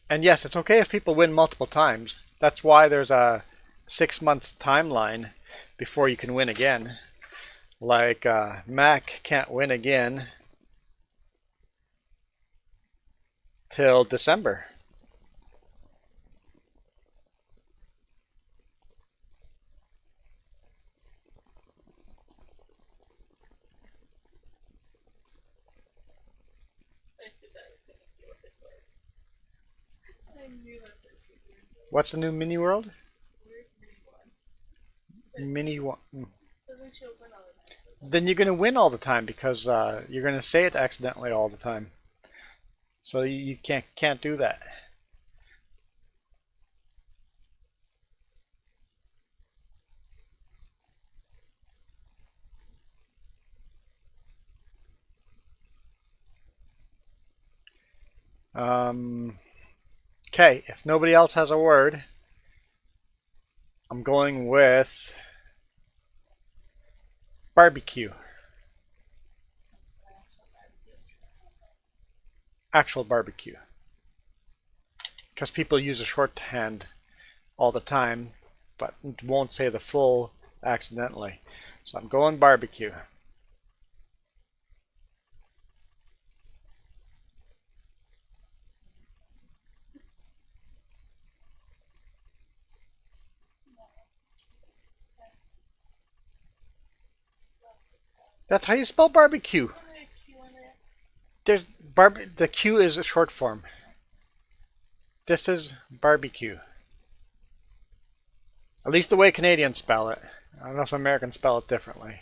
And yes, it's okay if people win multiple times. That's why there's a 6-month timeline before you can win again. Like Mac can't win again till December. What's the new mini world? Mini one. Then you're going to win all the time because you're going to say it accidentally all the time. So you can't do that. Okay, if nobody else has a word, I'm going with barbecue. Actual barbecue. Because people use a shorthand all the time, but won't say the full accidentally. So I'm going barbecue. That's how you spell barbecue. There's the Q is a short form. This is barbecue. At least the way Canadians spell it. I don't know if Americans spell it differently.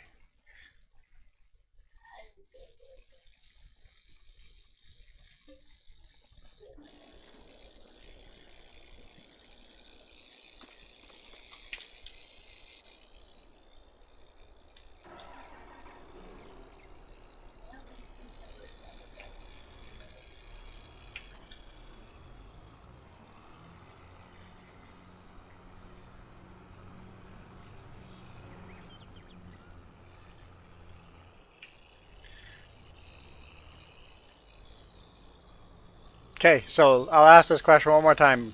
Okay, so I'll ask this question one more time.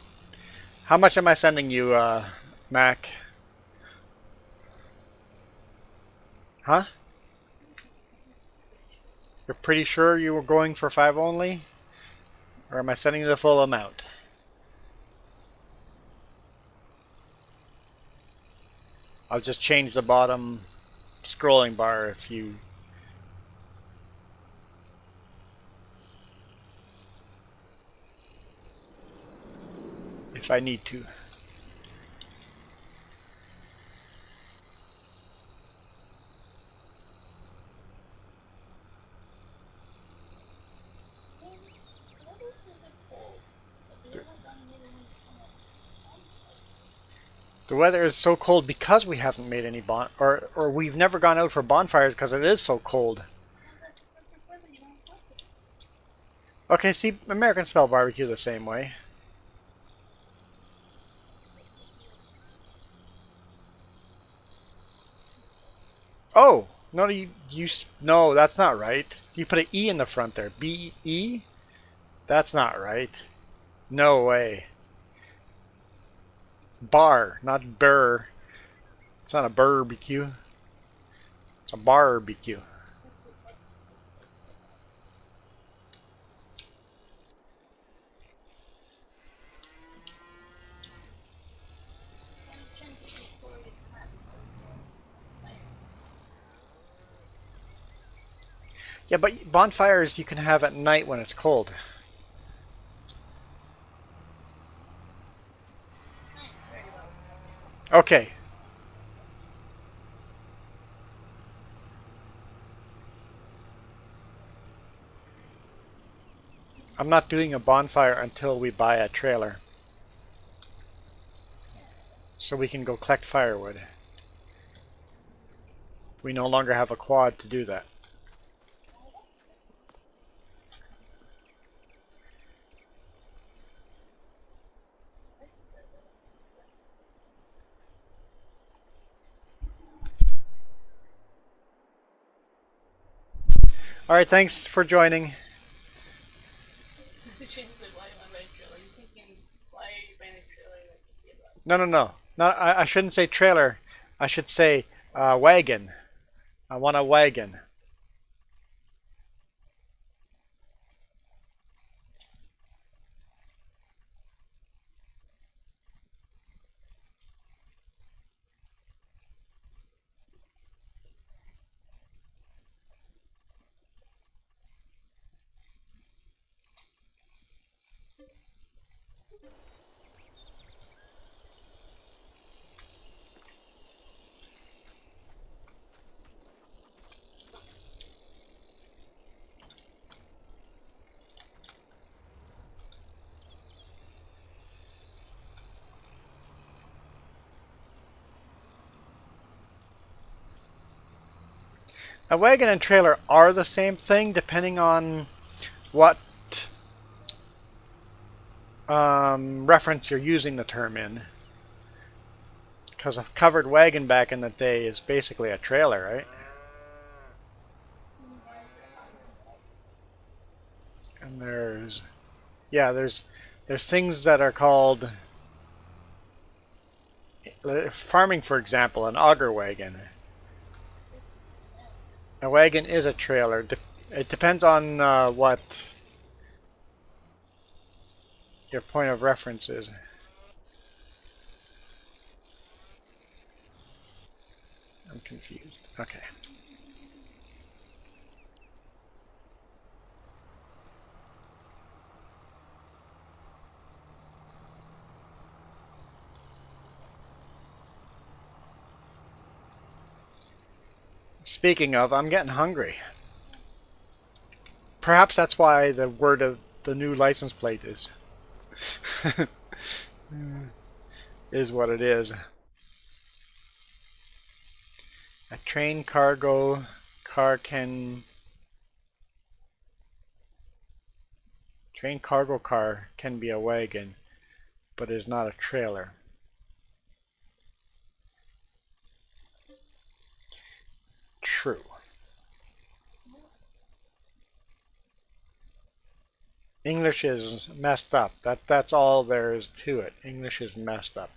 How much am I sending you, Mac? Huh? You're pretty sure you were going for 5 only? Or am I sending you the full amount? I'll just change the bottom scrolling bar if I need to. The weather is so cold because we haven't made any or we've never gone out for bonfires because it is so cold. Okay, see, Americans spell barbecue the same way. Oh, no, no, that's not right. You put an E in the front there. B-E? That's not right. No way. Bar, not burr. It's not a barbecue. It's a barbecue. Yeah, but bonfires you can have at night when it's cold. Okay. I'm not doing a bonfire until we buy a trailer. So we can go collect firewood. We no longer have a quad to do that. Alright, thanks for joining. No. I shouldn't say trailer. I should say wagon. I want a wagon. A wagon and trailer are the same thing depending on what reference you're using the term in. Because a covered wagon back in the day is basically a trailer, right? And there's things that are called farming, for example, an auger wagon. A wagon is a trailer. It depends on what your point of reference is. I'm confused. Okay. Speaking of, I'm getting hungry. Perhaps that's why the word of the new license plate is is what it is. A train cargo car can train cargo car can be a wagon, but is not a trailer. True. English is messed up. That's all there is to it. English is messed up.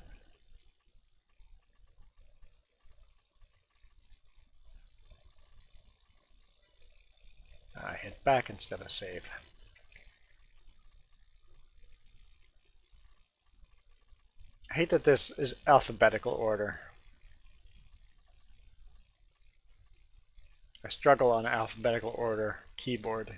I hit back instead of save. I hate that this is alphabetical order. I struggle on alphabetical order keyboard.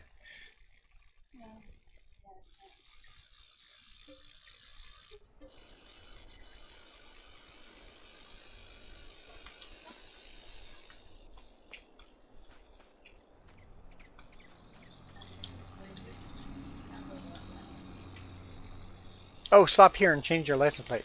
Oh, stop here and change your license plate.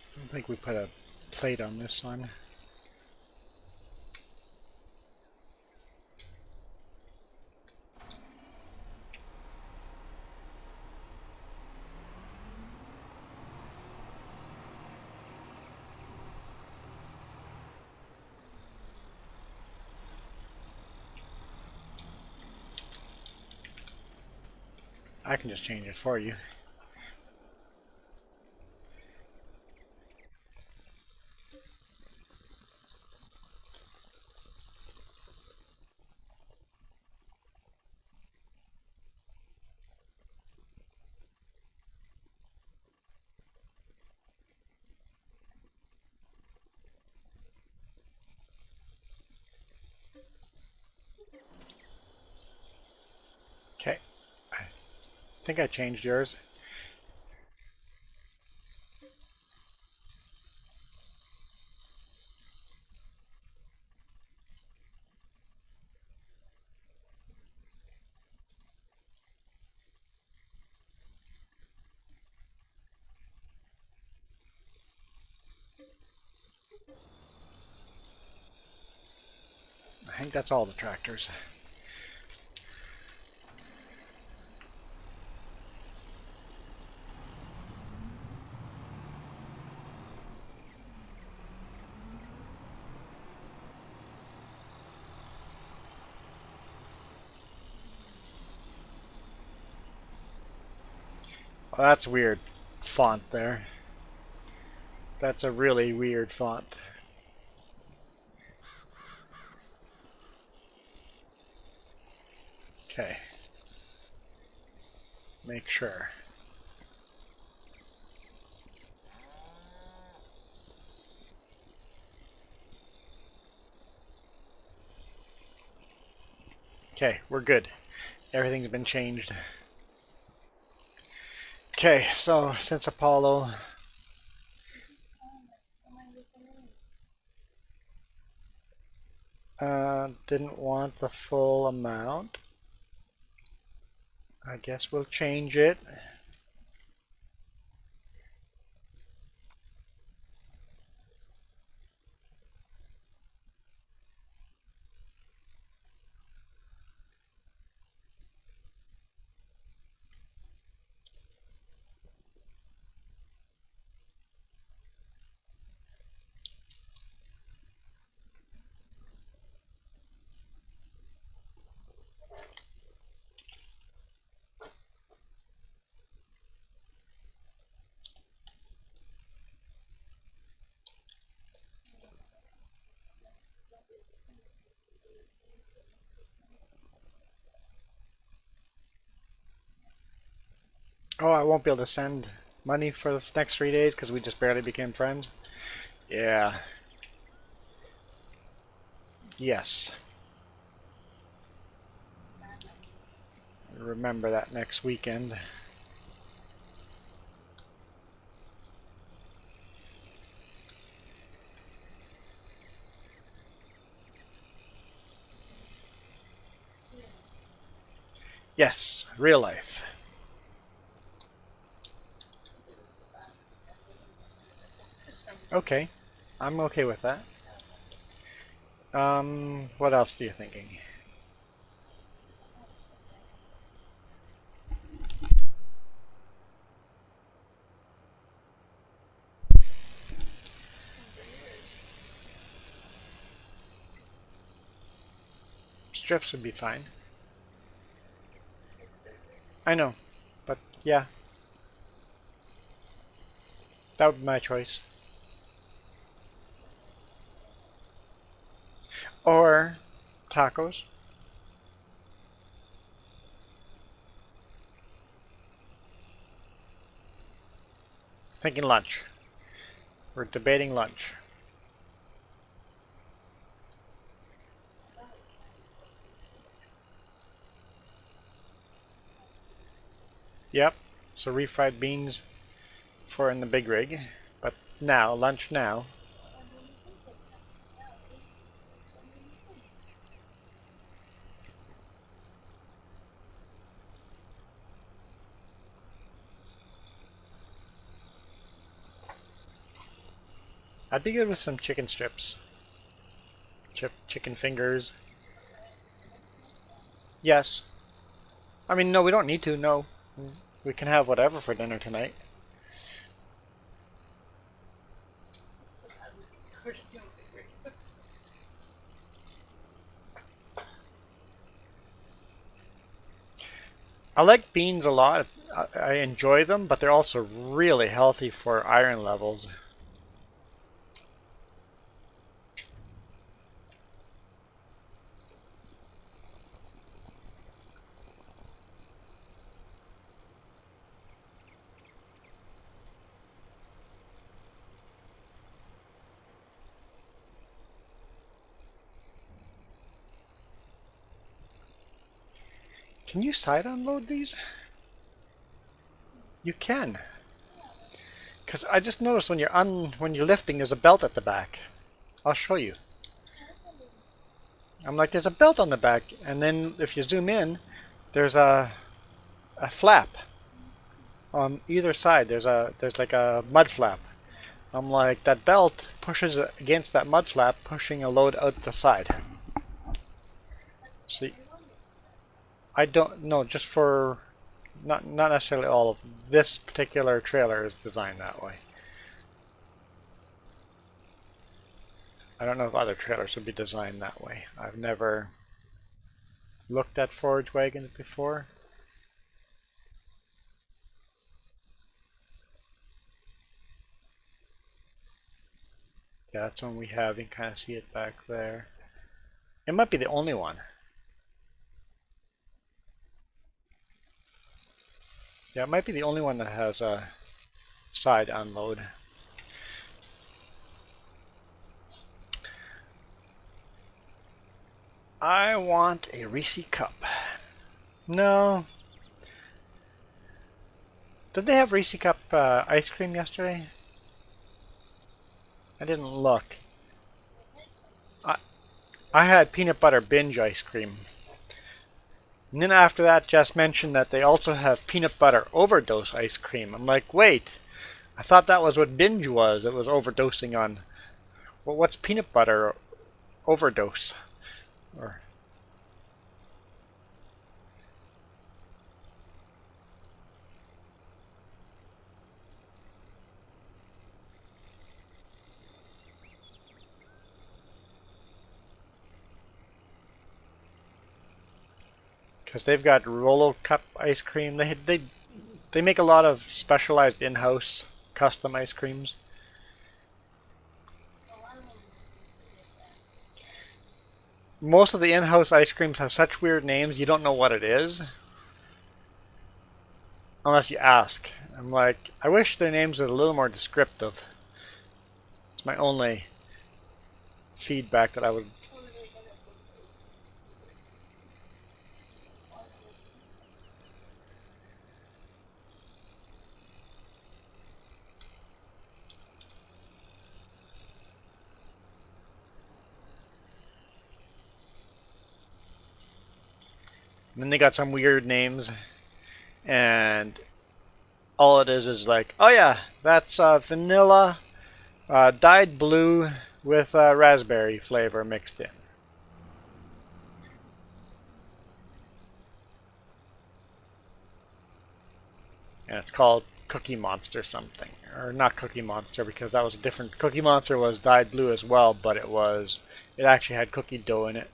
I don't think we put a plate on this one. I can just change it for you. Okay. I think I changed yours. I think that's all the tractors. Well, that's weird font there. That's a really weird font. Okay. Make sure. Okay, we're good. Everything's been changed. Okay, so since Apollo didn't want the full amount, I guess we'll change it. Oh, I won't be able to send money for the next 3 days because we just barely became friends. Yeah. Yes. Remember that next weekend. Yes, real life. Okay, I'm okay with that. What else are you thinking? Strips would be fine. I know, but yeah, that would be my choice. Or tacos. Thinking lunch. We're debating lunch. Yep. So refried beans for in the big rig. But now, lunch now. I'd be good with some chicken strips. Chicken fingers. Yes. I mean, no, we don't need to, no. We can have whatever for dinner tonight. I like beans a lot. I enjoy them, but they're also really healthy for iron levels. Can you side unload these? You can. Because I just noticed when you're lifting, there's a belt at the back. I'll show you. I'm like, there's a belt on the back, and then if you zoom in, there's a flap on either side. There's like a mud flap. I'm like, that belt pushes against that mud flap, pushing a load out the side. See, I don't know, just for not necessarily all of this particular trailer is designed that way. I don't know if other trailers would be designed that way. I've never looked at forage wagons before. Yeah, that's one we have. You can kind of see it back there. It might be the only one. Yeah, it might be the only one that has a side unload. I want a Reese cup. No, Did they have Reese Cup ice cream yesterday? I didn't look. I, I had peanut butter binge ice cream. And then after that, Jess mentioned that they also have peanut butter overdose ice cream. I'm like, wait, I thought that was what binge was. It was overdosing on. Well, what's peanut butter overdose? Or because they've got Rolo Cup ice cream. They make a lot of specialized in-house custom ice creams. Most of the in-house ice creams have such weird names you don't know what it is unless you ask. I'm like, I wish their names were a little more descriptive. It's my only feedback that I would. And then they got some weird names, and all it is like, oh yeah, that's vanilla dyed blue with raspberry flavor mixed in. And it's called Cookie Monster something. Or not Cookie Monster, because that was a different. Cookie Monster was dyed blue as well, but it actually had cookie dough in it.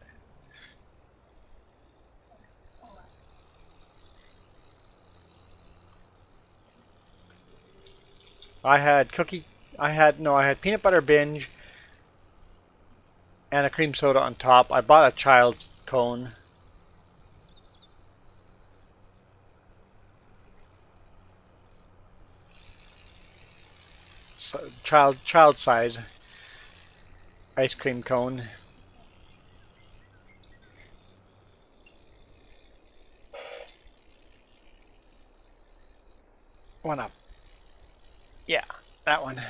I had cookie. I had no. I had peanut butter binge and a cream soda on top. I bought a child's cone. So, child size ice cream cone. One up. Yeah, that one.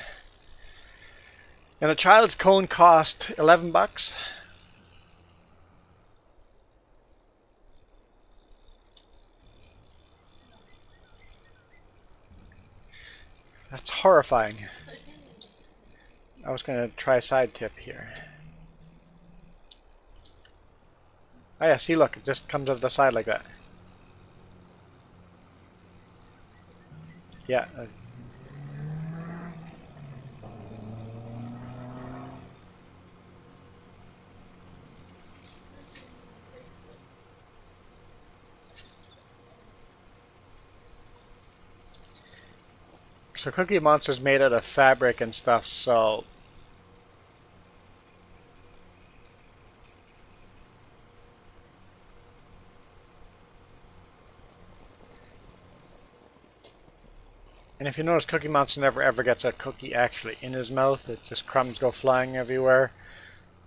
And a child's cone cost $11. That's horrifying. I was going to try a side tip here. Oh yeah, see look, it just comes out of the side like that. Yeah. So Cookie Monster's made out of fabric and stuff, so and if you notice, Cookie Monster never ever gets a cookie actually in his mouth. It just crumbs go flying everywhere.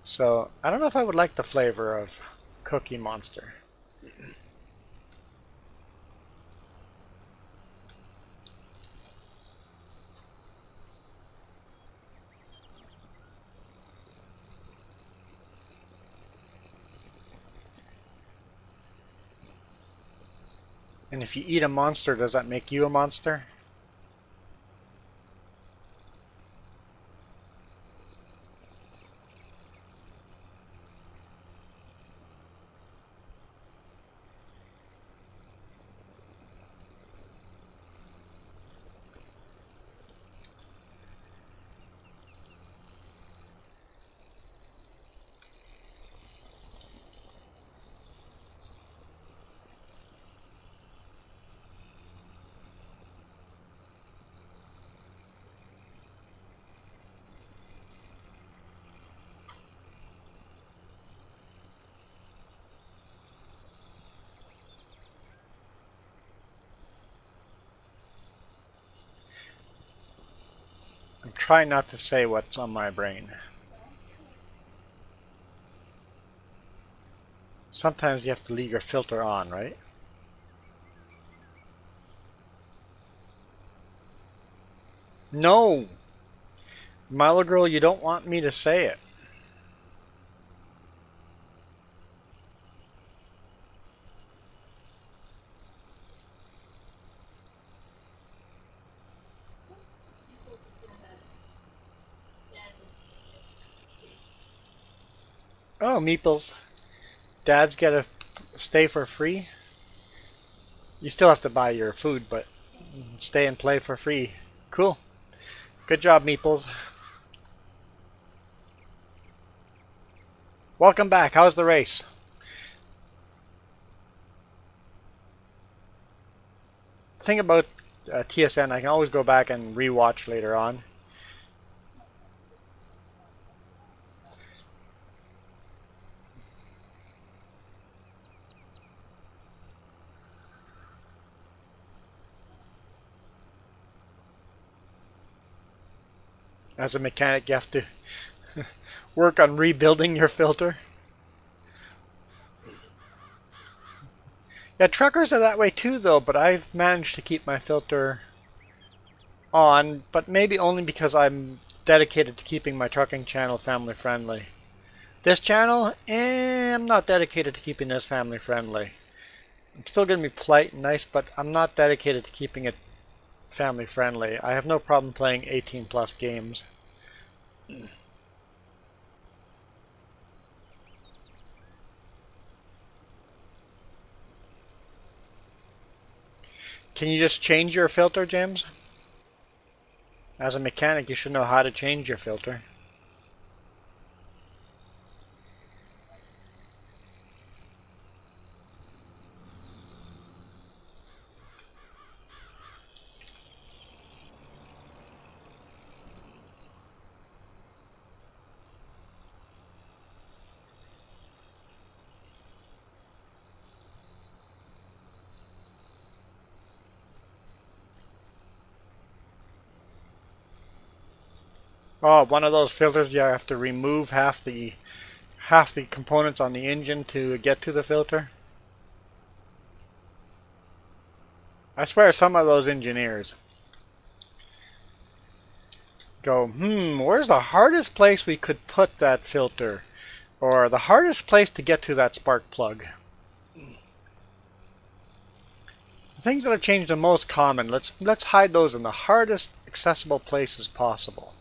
So I don't know if I would like the flavor of Cookie Monster. And if you eat a monster, does that make you a monster? I'm trying not to say what's on my brain. Sometimes you have to leave your filter on, right? No! Milo Girl, you don't want me to say it. Oh, Meeples. Dads get a stay for free? You still have to buy your food, but stay and play for free. Cool. Good job, Meeples. Welcome back. How's the race? Thing about TSN, I can always go back and rewatch later on. As a mechanic, you have to work on rebuilding your filter. Yeah, truckers are that way too, though, but I've managed to keep my filter on, but maybe only because I'm dedicated to keeping my trucking channel family friendly. This channel, I'm not dedicated to keeping this family friendly. I'm still going to be polite and nice, but I'm not dedicated to keeping it family friendly. I have no problem playing 18 plus games. Can you just change your filter, James? As a mechanic, you should know how to change your filter. Oh, one of those filters you have to remove half the components on the engine to get to the filter. I swear some of those engineers go, where's the hardest place we could put that filter? Or the hardest place to get to that spark plug. The things that have changed the most common, let's hide those in the hardest accessible places possible.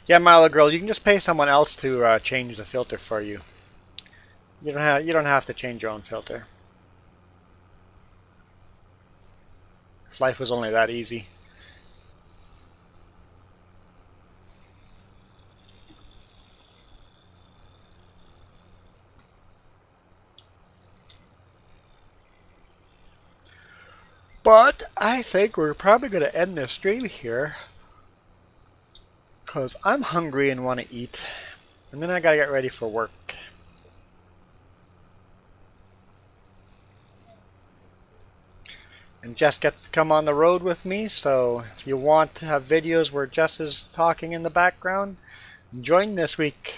Yeah, Milo Girl, you can just pay someone else to change the filter for you. You don't have to change your own filter. If life was only that easy. But I think we're probably going to end this stream here. Because I'm hungry and want to eat. And then I got to get ready for work. And Jess gets to come on the road with me, so if you want to have videos where Jess is talking in the background, join this week.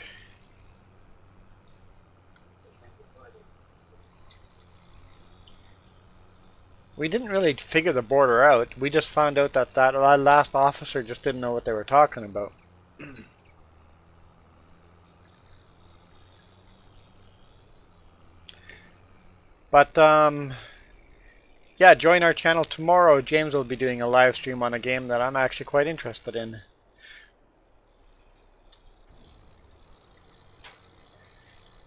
We didn't really figure the border out. We just found out that last officer just didn't know what they were talking about. But, yeah, join our channel tomorrow. James will be doing a live stream on a game that I'm actually quite interested in.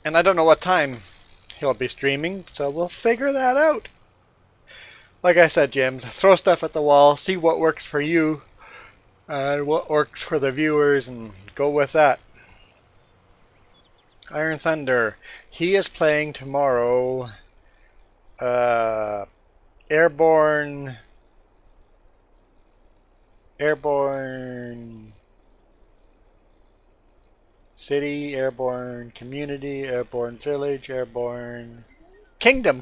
And I don't know what time he'll be streaming, so we'll figure that out. like I said, James, throw stuff at the wall, see what works for you, what works for the viewers, and go with that. Iron Thunder. He is playing tomorrow. Airborne City, Airborne Community, Airborne Village, Airborne Kingdom,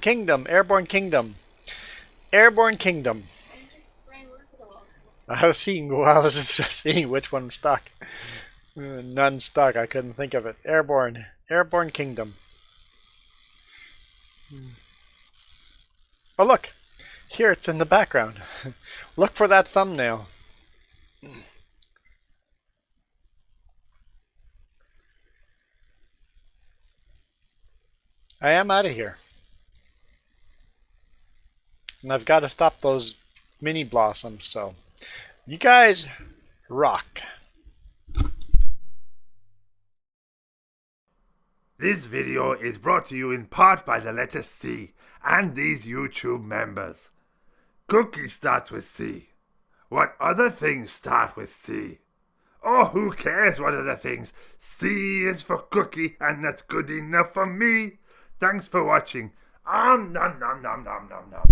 Airborne Kingdom. Airborne Kingdom. I was just seeing which one stuck. None stuck, I couldn't think of it. Airborne Kingdom. Oh look, here it's in the background. Look for that thumbnail. I am out of here. And I've got to stop those mini blossoms, so you guys rock. This video is brought to you in part by the letter C and these YouTube members. Cookie starts with C. What other things start with C? Oh, who cares what other things? C is for cookie, and that's good enough for me. Thanks for watching. Nom nom nom nom nom nom nom.